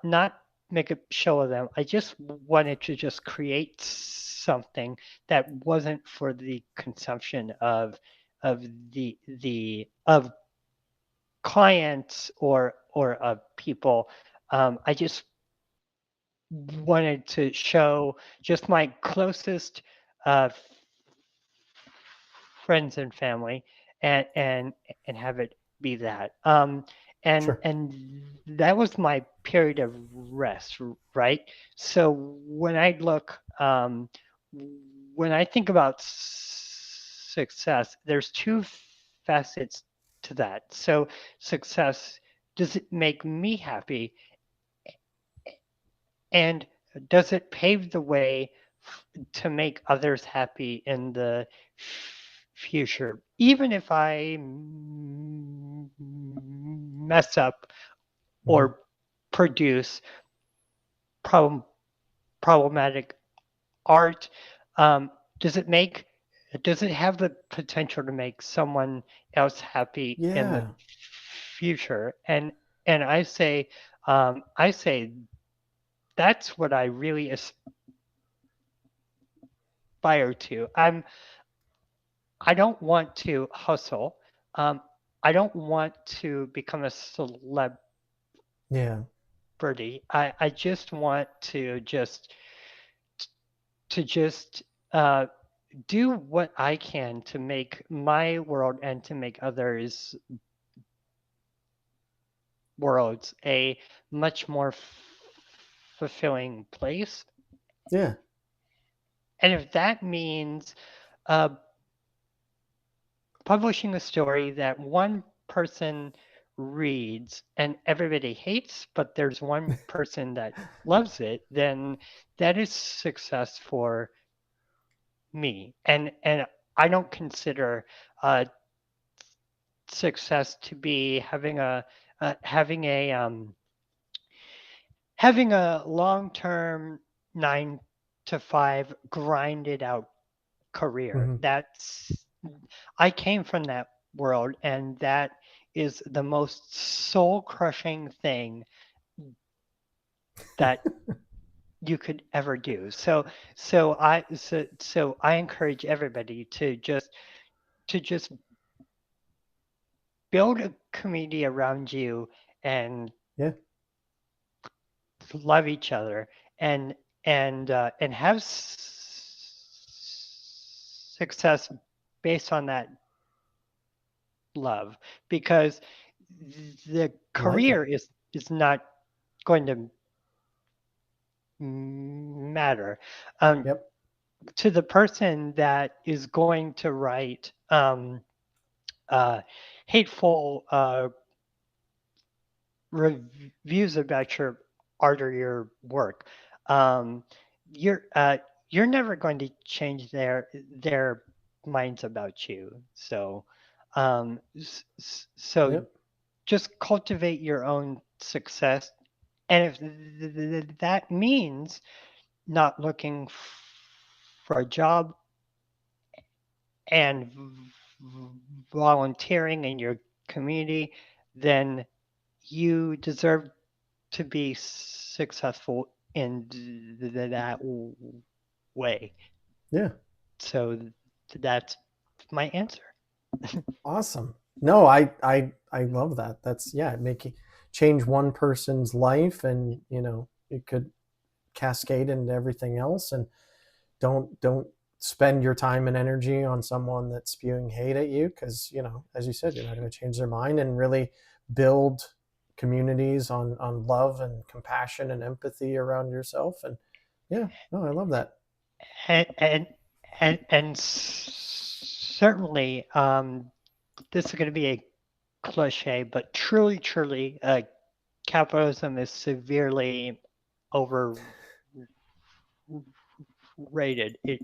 not make a show of them. I just wanted to just create something that wasn't for the consumption of of clients or of people. I just wanted to show just my closest uh, friends and family, and have it be that. Sure. And that was my period of rest, right? So when I think about success, there's two facets to that. So success, does it make me happy, and does it pave the way to make others happy in the future, even if I mess up Hmm. or produce problem, problematic art? Um, does it make does it have the potential to make someone else happy in the Yeah. future? And I say that's what I really aspire to. I don't want to hustle. Um, I don't want to become a celebrity. Yeah. I just want to just uh, do what I can to make my world and to make others' worlds a much more fulfilling place. Yeah. And if that means uh, publishing a story that one person reads and everybody hates, but there's one person that loves it, then that is success for me. And I don't consider uh, success to be uh, having a um, having a long-term 9 to 5 grinded out career. Hmm. That's I came from that world, and that is the most soul-crushing thing that you could ever do. So I encourage everybody to just build a community around you and Yeah. love each other, and and have success based on that love, because the I like career it. is not going to matter um, Yep. to the person that is going to write uh, hateful reviews about your art or your work, um, you're uh, you're never going to change their minds about you. So so Yep. just cultivate your own success, and if that means not looking for a job and volunteering in your community, then you deserve to be successful in that way. Yeah. So that's my answer. Awesome. No, I love that. That's, yeah, making change one person's life, and it could cascade into everything else. And don't spend your time and energy on someone that's spewing hate at you, because as you said, you're not going to change their mind, and really build communities on love and compassion and empathy around yourself. And yeah, no, I love that. And and certainly, this is going to be a cliche, but truly, capitalism is severely overrated. It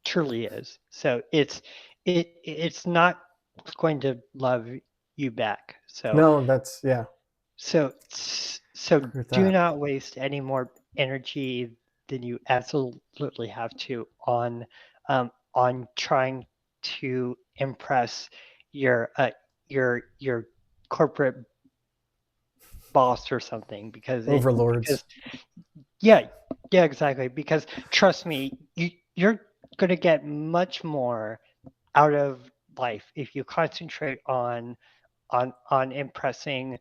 truly is. So it's not going to love you back. No, that's, yeah, So I agree with do that. not waste any more energy than you absolutely have to on trying to impress your your corporate boss or something, Overlords. because yeah, yeah, exactly, because trust me, you're going to get much more out of life if you concentrate on impressing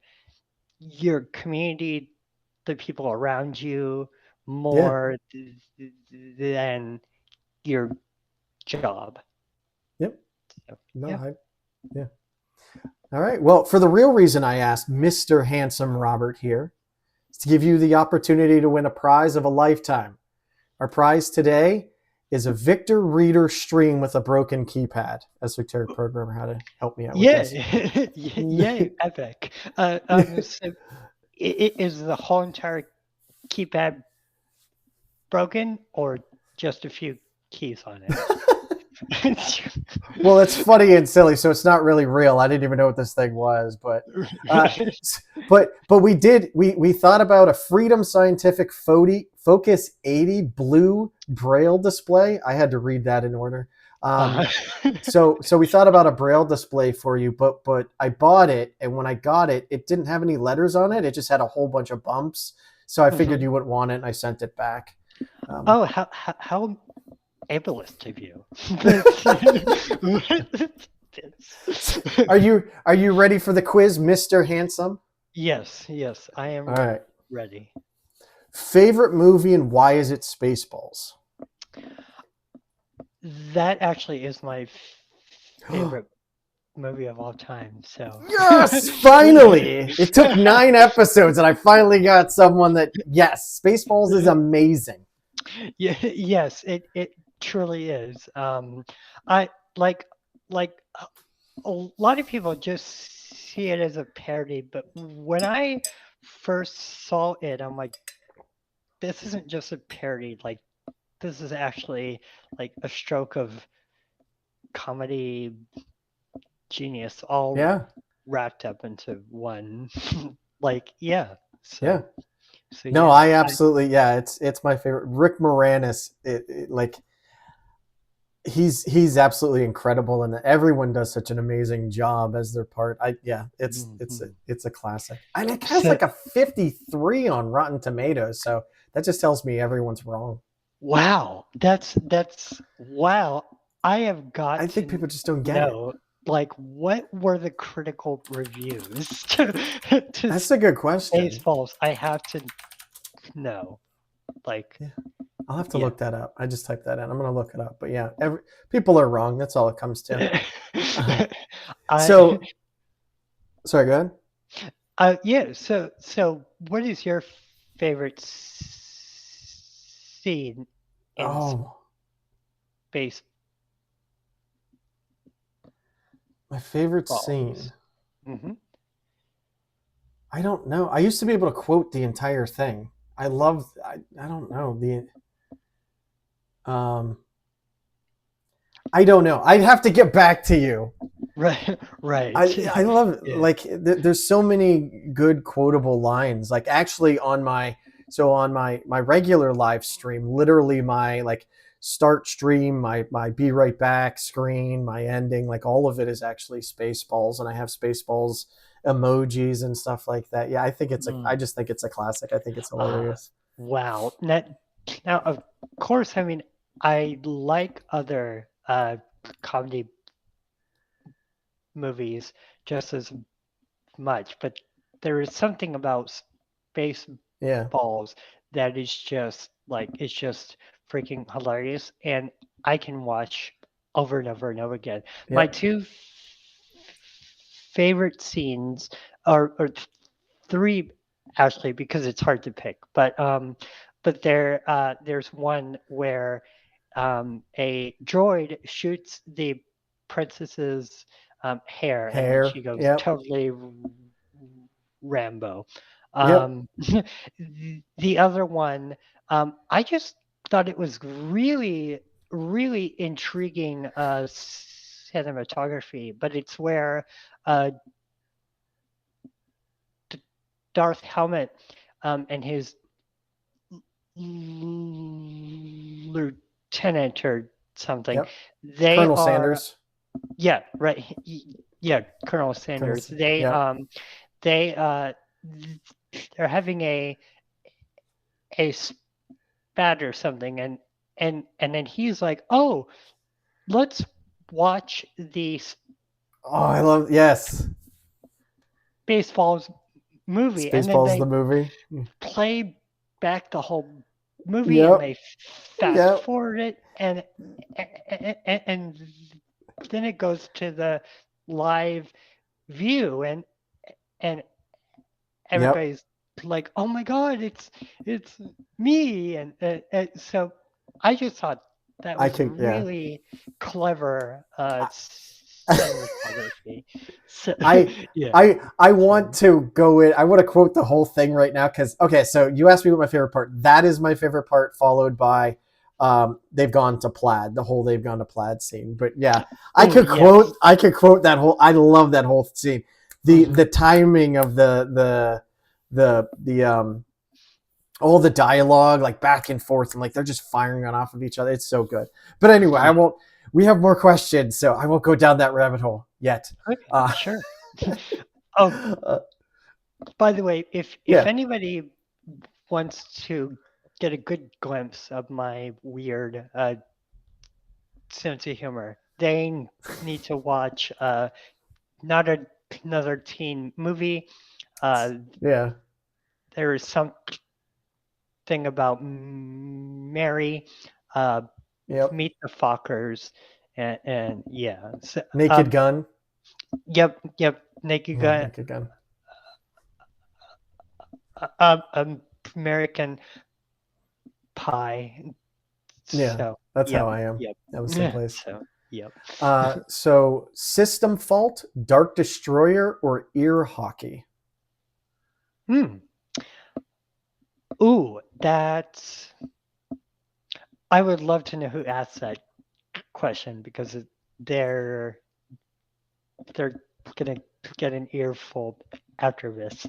your community, the people around you, Yeah. more than your job. Yep. So, No, yeah. yeah. All right. Well, for the real reason I asked Mr. Handsome Robert here is to give you the opportunity to win a prize of a lifetime. Our prize today is a Victor Reader stream with a broken keypad. Esoteric programmer, how to help me out with this. Yay! Yay! Epic. So is the whole entire keypad broken, or just a few keys on it? Well, it's funny and silly, so it's not really real. I didn't even know what this thing was, uh, but we thought about a Freedom Scientific Focus 80 blue Braille display. I had to read that in order. Uh, So we thought about a Braille display for you, but I bought it, and when I got it, it didn't have any letters on it. It just had a whole bunch of bumps. So I figured mhm. you wouldn't want it, and I sent it back. Um, Oh, how ableist of you. are you ready for the quiz, Mr. Handsome? Yes, I All am right. ready. Favorite movie, and why is it Spaceballs? That actually is my favorite movie of all time. So Yes, finally! It took 9 episodes, and I finally got someone that, yes, Spaceballs is amazing. yeah, yes, it truly is. I like a lot of people just see it as a parody, but when I first saw it, I'm like, this isn't just a parody. Like, this is actually like a stroke of comedy genius, all Yeah, wrapped up into one. Like, yeah. yeah. So No, yeah, I absolutely, yeah. It's my favorite. Rick Moranis, like he's absolutely incredible, and everyone does such an amazing job as their part. Yeah, mhm. it's a classic, and it has So like a 53 on Rotten Tomatoes. So that just tells me everyone's wrong. wow, that's wow. I have got I think to people just don't get it. know, like, what were the critical reviews to That's a good question. Spaceballs? I have to know. Like, Yeah, I'll have to yeah. look that up. I just typed that in. I'm gonna look it up. But yeah, people are wrong. That's all it comes to. I So sorry, go ahead. yeah. So what is your favorite scene in Oh, Spaceballs? my favorite scene. Hmm. I don't know. I used to be able to quote the entire thing. I love. I don't know the. I don't know. I'd have to get back to you. Right, right. I love Yeah. like there's so many good quotable lines. Like actually on my regular live stream, literally my like start stream, my be right back screen, my ending, like all of it is actually Spaceballs, and I have Spaceballs emojis and stuff like that. Yeah, I just think it's a classic. I think it's Ah, hilarious. wow. Now, of course, I mean, I like other comedy movies just as much, but there is something about Yeah, Spaceballs that is just like it's just freaking hilarious, and I can watch over and over and over again. My yep, two favorite scenes are three actually because it's hard to pick, but there's one where a droid shoots the princess's hair, and then hair, she goes yep, totally Rambo. yep, Um, the other one, I just thought it was really, really intriguing cinematography, but it's where uh, Darth Helmet and his lieutenant or something, yep. they Colonel are Sanders, yeah, right. Yeah, Colonel Colonel, Sanders. yep, They they're having a spat or something, and then he's like, "Oh, let's watch the oh, I love, yes, Spaceballs movie," and then Spaceballs they the movie. play back the whole movie and Yep, they fast yep, forward it, and then it goes to the live view, and yep. everybody's like, "Oh my God, it's me!" And so I just thought that I was can, yeah. really clever cinematography. So I yeah, I want so to go in. I want to quote the whole thing right now because okay, so you asked me what my favorite part. That is my favorite part, followed by they've gone to plaid, the whole they've gone to plaid scene. But yeah, oh yes, I could quote that whole. I love that whole scene. hmm The timing of the all the dialogue like back and forth and like they're just firing on off of each other. It's so good. But anyway, I yeah, won't. We have more questions, so I won't go down that rabbit hole yet. okay, Uh, sure. Oh, uh, by the way, if yeah. anybody wants to get a good glimpse of my weird sense of humor, they need to watch not another teen movie. Uh, Yeah. there is something about Mary, uh, Yep. Meet the Fockers, and yeah. So, Naked Gun. yep. Naked Yeah, Gun, Naked Gun. American Pie. Yeah, So, that's how yep, I am. yep. That was same place. So, yep. So System Fault, Dark Destroyer, or Ear Hockey? Hmm. Ooh, that's. I would love to know who asked that question because they're they're gonna get an earful after this.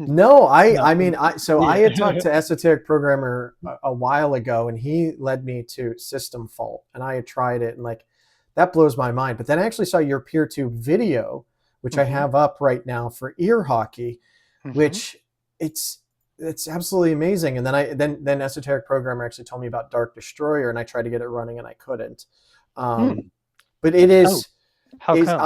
No, No. I mean I had talked Yeah. to Esoteric Programmer a while ago, and he led me to System Fault, and I had tried it, and like that blows my mind. But then I actually saw your PeerTube video, which I hmm have up right now for Ear Hockey, hmm which it's it's absolutely amazing. And then then Esoteric Programmer actually told me about Dark Destroyer, and I tried to get it running, and I couldn't. Hmm. But it Oh, how is come?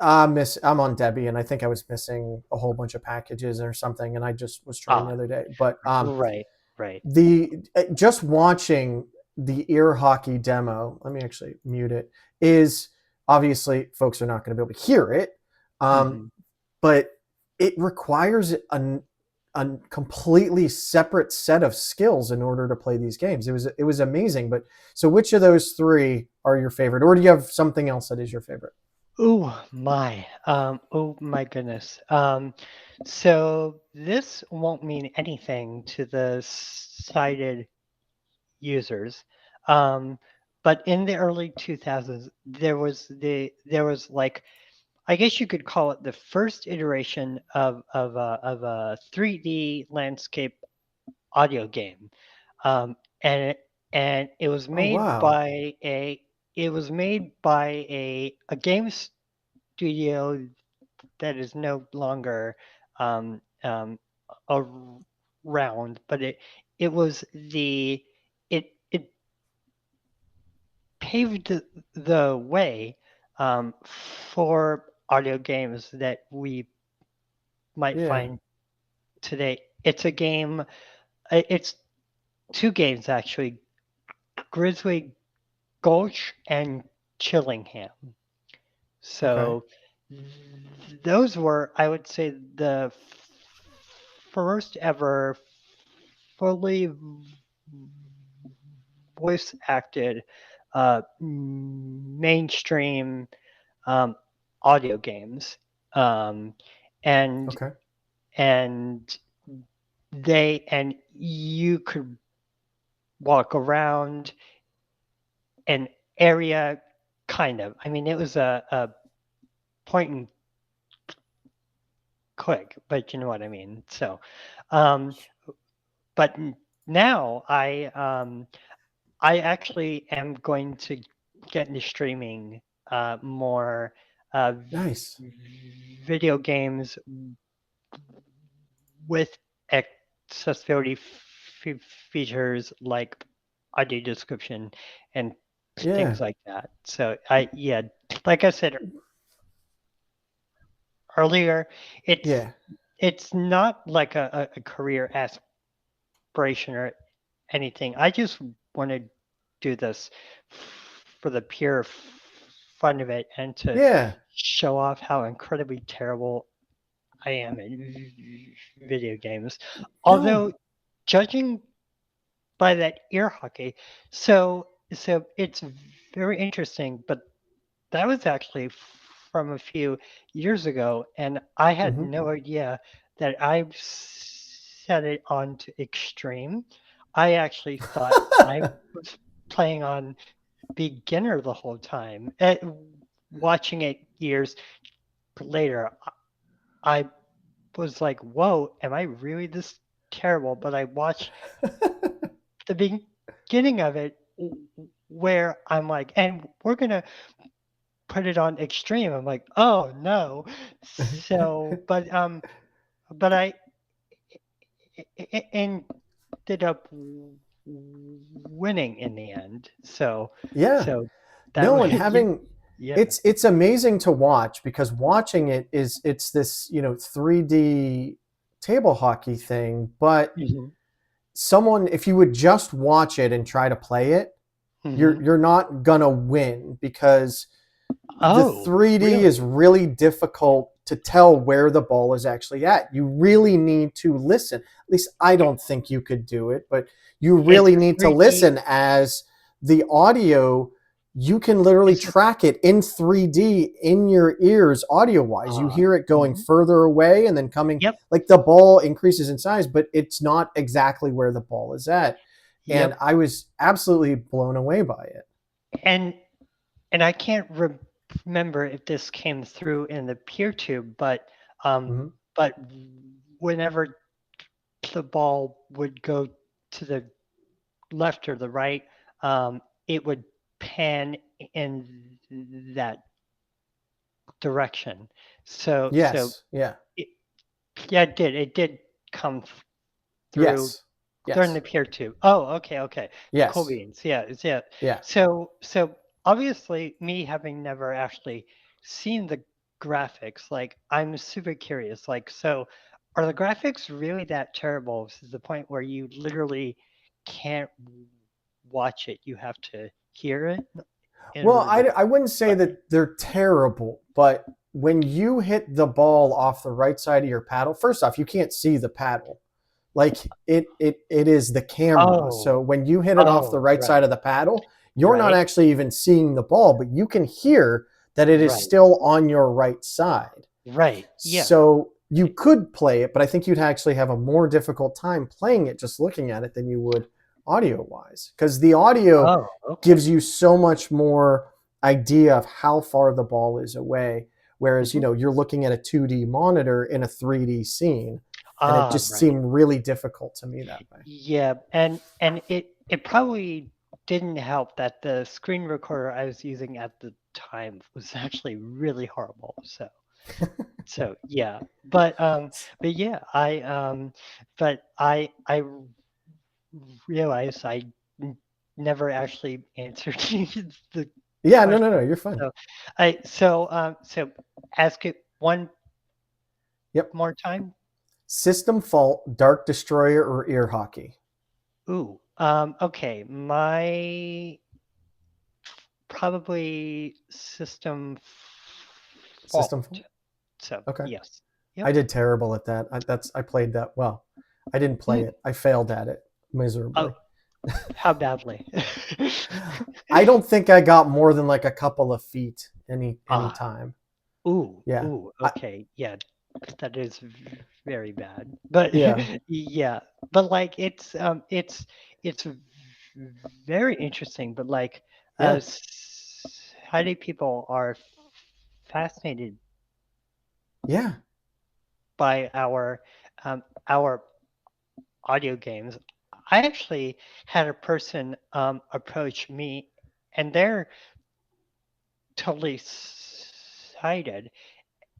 I'm on Debbie, and I think I was missing a whole bunch of packages or something, and I just was trying the Ah, other day. But right, right. the just watching the ear hockey demo, let me actually mute it, is obviously folks are not going to be able to hear it, hmm but it requires a completely separate set of skills in order to play these games. It was amazing. But so which of those three are your favorite, or do you have something else that is your favorite? Oh my. Oh my goodness. So this won't mean anything to the sighted users. But in the early 2000s, there was like, I guess you could call it the first iteration of a 3D landscape audio game, and it was Oh, made wow. by a game studio that is no longer um, um, around, but it was it paved the way for audio games that we might Yeah. find today. It's a game. It's two games actually: Grizzly Gulch and Chillingham. Okay. So those were, I would say, the first ever fully voice acted mainstream um, audio games, um, and Okay. and and you could walk around an area, kind of. I mean, it was a point and click, but you know what I mean. So, um, but now I actually am going to get into streaming more Nice. video games with accessibility features like audio description and Yeah. things like that. So yeah, like I said earlier, it's Yeah. it's not like a career aspiration or anything. I just want to do this for the pure fun of it and to Yeah. show off how incredibly terrible I am in video games. No. Although, judging by that ear hockey, so it's very interesting. But that was actually from a few years ago, and I had Hmm. no idea that I set it on to extreme. I actually thought I was playing on beginner the whole time. Watching it years later, I was like, "Whoa, am I really this terrible?" But I watched the beginning of it where I'm like, "And we're gonna put it on extreme." I'm like, "Oh no!" So, but I ended up winning in the end. So, Yeah. so that No, was and yeah, having yeah. it's amazing to watch because watching it is it's this, 3D table hockey thing, but Mhm. someone if you would just watch it and try to play it, you're Mhm. you're not gonna win because the Oh, 3D is really? really difficult to tell where the ball is actually at. You really need to listen. At least I don't think you could do it, but you It's really need to 3D. listen as the audio, you can literally Is it? track it in 3D in your ears audio wise. You hear it going Mhm. further away and then coming, Yep. like the ball increases in size, but it's not exactly where the ball is at. And Yep. I was absolutely blown away by it. And I can't remember if this came through in the peer tube, um, Mhm. but whenever the ball would go to the left or the right, it would pan in that direction. So Yes. Yeah. it, yeah, it did. It did come through Yes. during Yes. the peer tube. Oh, okay, okay. Cool Yes. beans. Yeah, yeah. Yeah. So obviously, me having never actually seen the graphics, like I'm super curious. Like, so are the graphics really that terrible? To the point where you literally can't watch it; you have to hear it in Well, order I, to I wouldn't say play. that they're terrible, but when you hit the ball off the right side of your paddle, first off, you can't see the paddle. Like it is the camera. Oh, So when you hit it off the oh, right side right, of the paddle, you're not right. actually even seeing the ball, but you can hear that it is Right. still on your right side. Right. Yeah. So you could play it, but I think you'd actually have a more difficult time playing it just looking at it than you would audio-wise, because the audio Oh, gives okay. you so much more idea of how far the ball is away. Whereas, Mhm. you're looking at a 2D monitor in a 3D scene, and it just Right. seemed really difficult to me that way. Yeah, and it probably didn't help that the screen recorder I was using at the time was actually really horrible. So yeah, but yeah, I realized I never actually answered the Yeah, no, no, no, question. you're fine. So ask it one Yep. more time. System fault, Dark Destroyer, or ear hockey? Ooh, okay, my probably system System fault. fault? So Okay. yes. I Yep. did terrible at that. I played that well. I didn't play Mm. it. I failed at it Oh, miserably. how badly? I don't think I got more than like a couple of feet any Ah, time. ooh, Yeah. ooh, I, okay. Yeah, that is very bad. But yeah. yeah, but like it's very interesting, but like Yeah. how many people are fascinated Yeah. by our audio games. I actually had a person approach me, and they're totally sighted,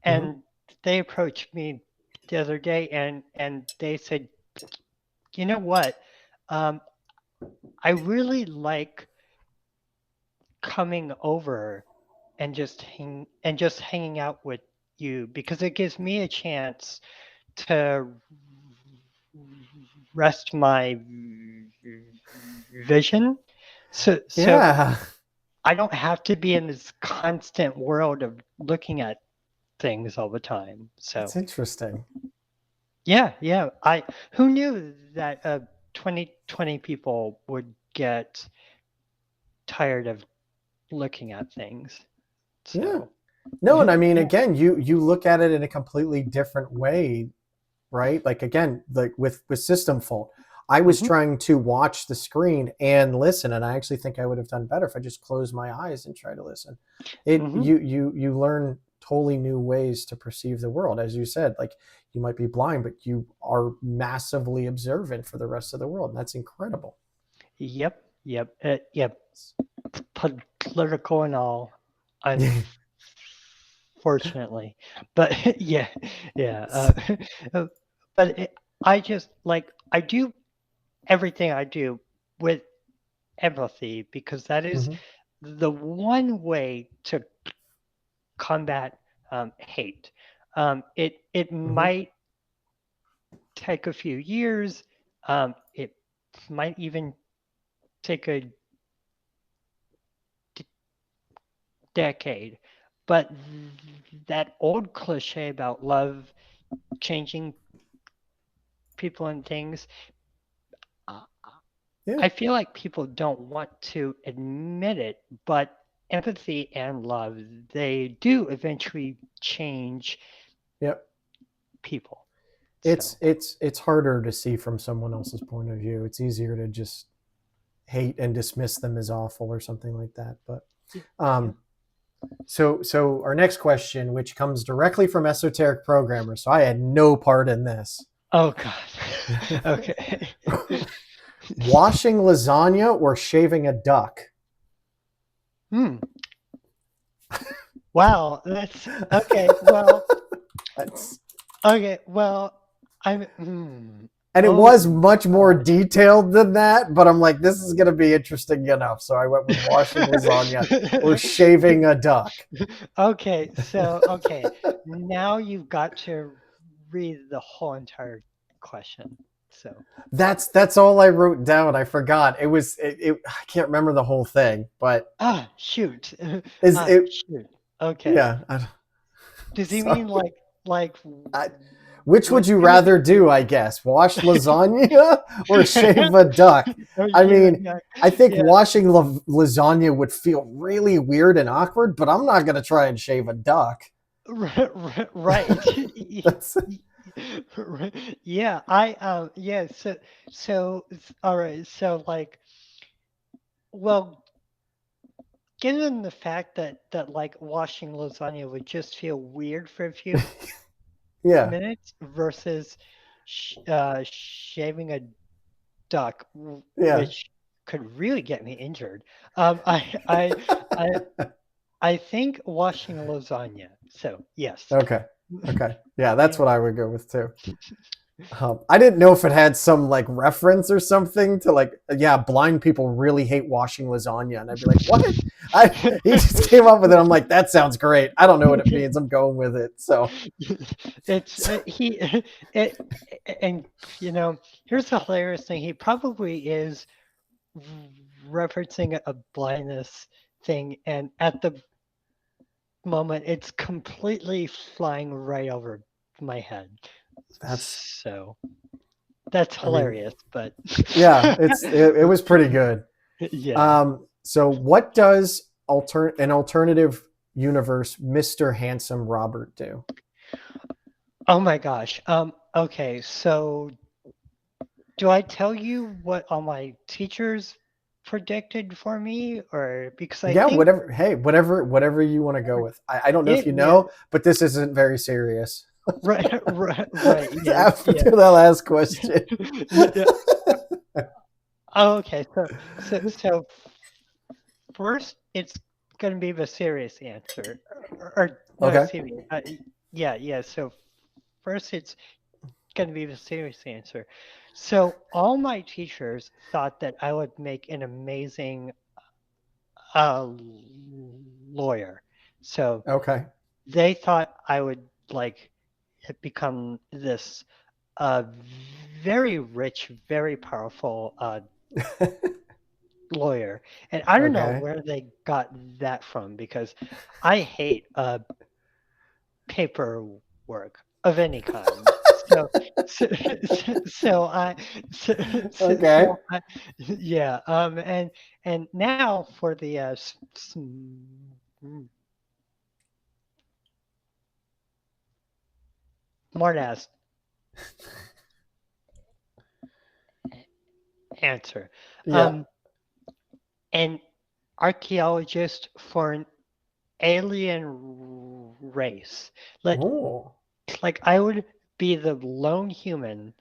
Hmm. and they approached me the other day, and they said, "You know what? Um, I really like coming over and just hanging out with you because it gives me a chance to rest my vision. So Yeah. I don't have to be in this constant world of looking at things all the time. That's So interesting. yeah, yeah. I who knew that 2020 people would get tired of looking at things. Yeah. So No, and I mean, yeah. again, you look at it in a completely different way, right? Like again, like with system fault, I was Hmm. trying to watch the screen and listen, and I actually think I would have done better if I just closed my eyes and tried to listen. It Hmm. you learn totally new ways to perceive the world, as you said. Like you might be blind, but you are massively observant for the rest of the world, and that's incredible. Yep. Yep. Yep. Political and all, unfortunately. But yeah, yeah. Uh, but I just like I do everything I do with empathy because that is Hmm. the one way to combat hate. It Hmm. might take a few years. It might even take a decade. But that old cliche about love changing people and things, uh, Yeah. I feel like people don't want to admit it, but empathy and love, they do eventually change Yep. people. It's So, it's it's harder to see from someone else's point of view. It's easier to just hate and dismiss them as awful or something like that. But yeah, yeah. um, so our next question, which comes directly from esoteric programmers, so I had no part in this. Oh, God. Okay. Washing lasagna or shaving a duck? Hmm. Wow. That's okay. Well, That's, okay. Well, and it oh, was much more God. detailed than that, but I'm like, this is going to be interesting enough. So I went with washing lasagna or shaving a duck. Okay. Now you've got to read the whole entire question. So, That's all I wrote down. I forgot. I can't remember the whole thing, but shoot. is it Shoot. Okay. yeah. Does he Sorry. mean like I, Which would you rather do, I guess? Wash lasagna or shave a duck? I mean, I think washing lasagna would feel really weird and awkward, but I'm not going to try and shave a duck. Right. That's, Yeah, so all right, so like, well, given the fact that like washing lasagna would just feel weird for a few yeah, minutes versus shaving a duck, yeah. which could really get me injured. I I think washing lasagna. So yes. Okay. Okay. Yeah, that's what I would go with too. I didn't know if it had some like reference or something to like, yeah, blind people really hate washing lasagna, and I'd be like, what? He just came up with it. I'm like, that sounds great. I don't know what it means. I'm going with it. So It's and here's the hilarious thing. He probably is referencing a blindness thing, and at the moment, it's completely flying right over my head. So that's hilarious, but yeah, it was pretty good. yeah. So what does an alternative universe Mr. Handsome Robert do? Oh my gosh. Okay, so do I tell you what all my teachers predicted for me, or because I Yeah, think whatever. Hey, whatever you want to go with. I don't know if you know, but this isn't very serious. right. After that last question. Oh, okay. So first, it's going to be the serious answer, or no, Okay. excuse me. Yeah. So first, it's going to be the serious answer. So all my teachers thought that I would make an amazing lawyer. So Okay. they thought I would like become this very rich, very powerful lawyer. And I don't know Okay. where they got that from, because I hate paperwork of any kind. So, so, so I, so, Okay. yeah. And now for the smartass answer. Yeah. An archaeologist for an alien race. Oh. Like I would be the lone human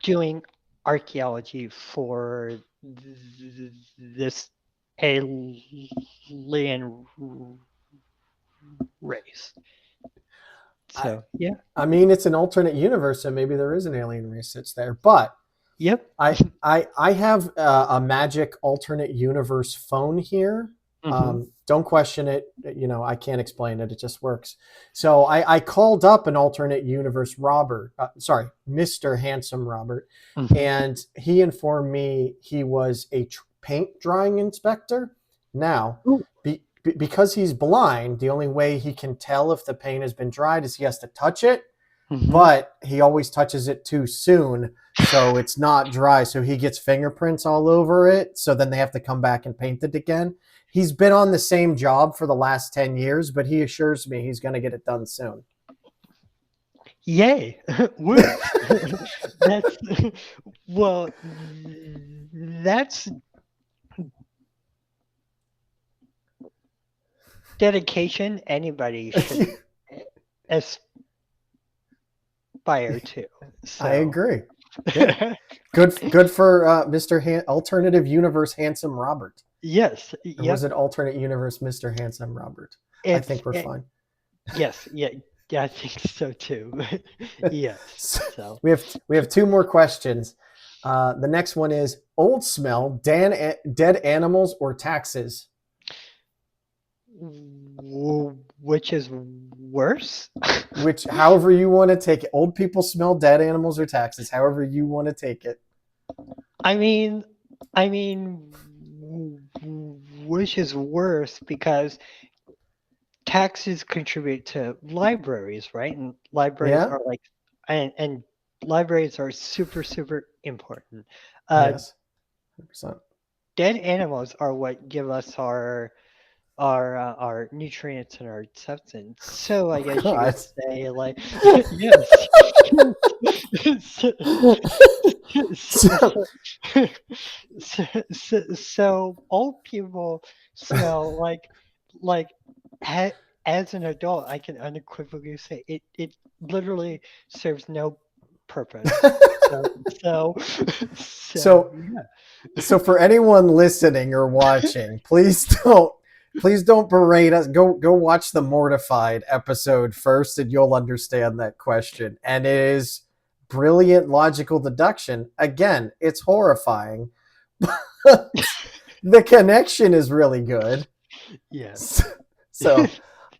doing archaeology for this alien race. So yeah. I mean, it's an alternate universe, so maybe there is an alien race that's there. But Yep. I have a magic alternate universe phone here. Mm-hmm. Don't question it. You know, I can't explain it. It just works. So I called up an alternate universe Robert. Sorry, Mr. Handsome Robert, Mm-hmm. and he informed me he was a paint drying inspector. Now, because he's blind, the only way he can tell if the paint has been dried is he has to touch it. Mm-hmm. But he always touches it too soon, so it's not dry. So he gets fingerprints all over it. So then they have to come back and paint it again. He's been on the same job for the last 10 years, but he assures me he's going to get it done soon. Yay! Woo! That's well. That's dedication anybody should aspire to. So. I agree. Yeah. Good for Mr. Alternative Universe Handsome Robert. Yes. Or was it Alternate Universe Mr. Handsome Robert? I think we're fine. Yes. Yeah. Yeah, I think so too. Yes. So we have two more questions. The next one is old smell, dead animals, or taxes? Which is worse? However you want to take it. Old people smell, dead animals, or taxes. However you want to take it. I mean, which is worse, because taxes contribute to libraries, right? And libraries Yeah. are like, and libraries are super, super important. Yes. 100%. Dead animals are what give us our nutrients and our substance. So I Oh guess you God. could say like yes. so, So, so, so old people smell like ha, as an adult I can unequivocally say it literally serves no purpose. So so so so yeah. so for anyone listening or watching, please don't berate us. Go watch the Mortified episode first, and you'll understand that question. And it is brilliant logical deduction. Again, it's horrifying, but the connection is really good. Yes. So,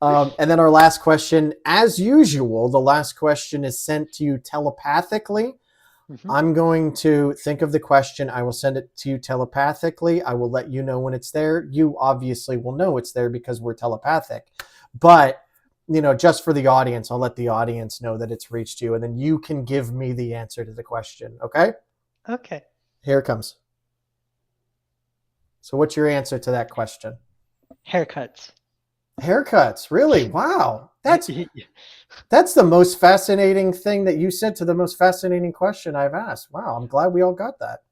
and then our last question, as usual, the last question is sent to you telepathically. Mhm. I'm going to think of the question. I will send it to you telepathically. I will let you know when it's there. You obviously will know it's there because we're telepathic. But, just for the audience, I'll let the audience know that it's reached you, and then you can give me the answer to the question. Okay? Okay. Here it comes. So, what's your answer to that question? Haircuts. Haircuts. Really? Wow. That's the most fascinating thing that you said to the most fascinating question I've asked. Wow, I'm glad we all got that.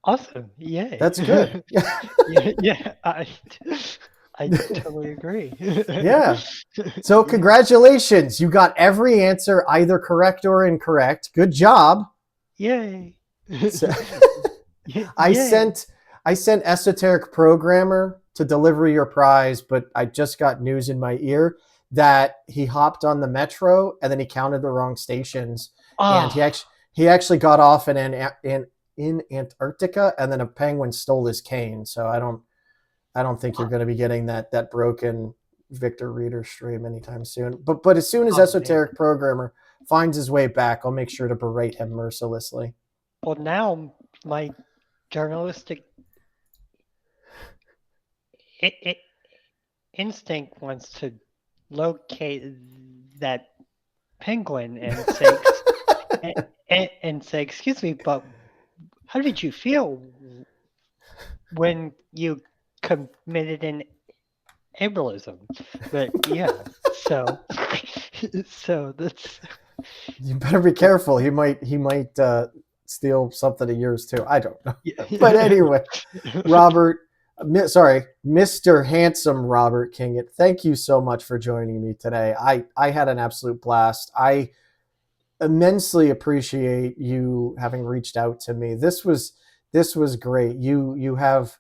Awesome. Yay. That's good. Yeah, yeah, I totally agree. Yeah. So Yeah. congratulations. You got every answer either correct or incorrect. Good job. Yay. So, I Yay. sent I sent Esoteric Programmer to deliver your prize, but I just got news in my ear that he hopped on the metro and then he counted the wrong stations, and he Oh, actually he actually got off in Antarctica, and then a penguin stole his cane. So I don't think you're going to be getting that broken Victor Reader stream anytime soon. But as soon as oh man. Esoteric Programmer finds his way back, I'll make sure to berate him mercilessly. Well, now my journalistic I instinct wants to locate that penguin and say, and say, "Excuse me, but how did you feel when you committed an ableism?" But yeah, so so that's You better be careful. He might steal something of yours too. I don't know. But yeah. anyway, Robert, sorry, Mr. Handsome Robert Kingett, thank you so much for joining me today. I had an absolute blast. I immensely appreciate you having reached out to me. This was great. You have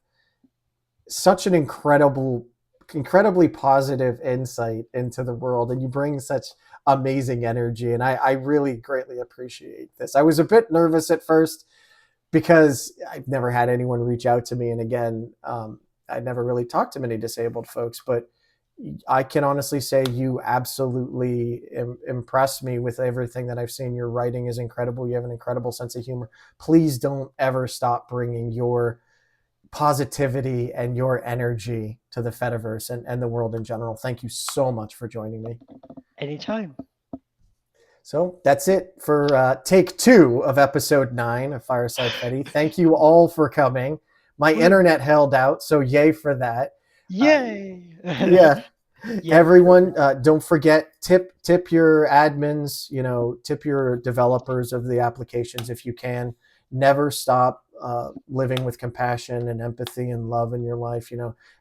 such an incredibly positive insight into the world, and you bring such amazing energy, and I really greatly appreciate this. I was a bit nervous at first because I've never had anyone reach out to me, and again, I never really talked to many disabled folks, but I can honestly say you absolutely impress me with everything that I've seen. Your writing is incredible. You have an incredible sense of humor. Please don't ever stop bringing your positivity and your energy to the Fediverse and the world in general. Thank you so much for joining me. Anytime. So that's it for take 2 of episode 9 of Fireside Fedi. Thank you all for coming. My Woo. internet held out, so yay for that. Yay! Yeah, Yay for everyone, that. don't forget, tip your admins, tip your developers of the applications if you can. Never stop living with compassion and empathy and love in your life.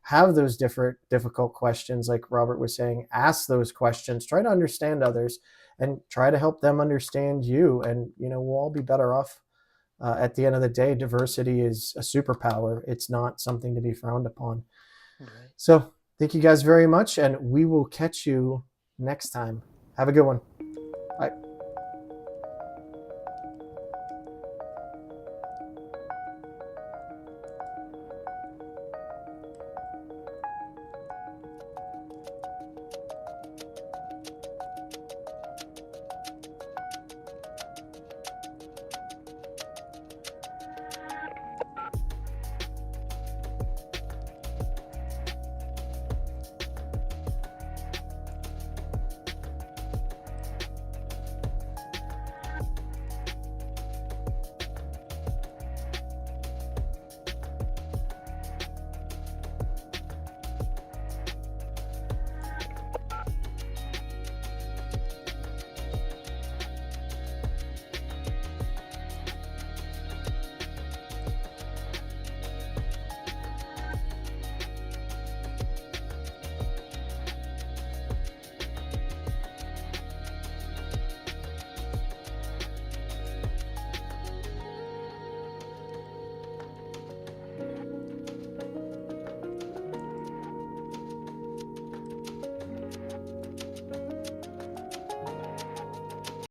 Have those different difficult questions, like Robert was saying. Ask those questions. Try to understand others, and try to help them understand you. And we'll all be better off. At the end of the day, diversity is a superpower. It's not something to be frowned upon. Right. So thank you guys very much, and we will catch you next time. Have a good one.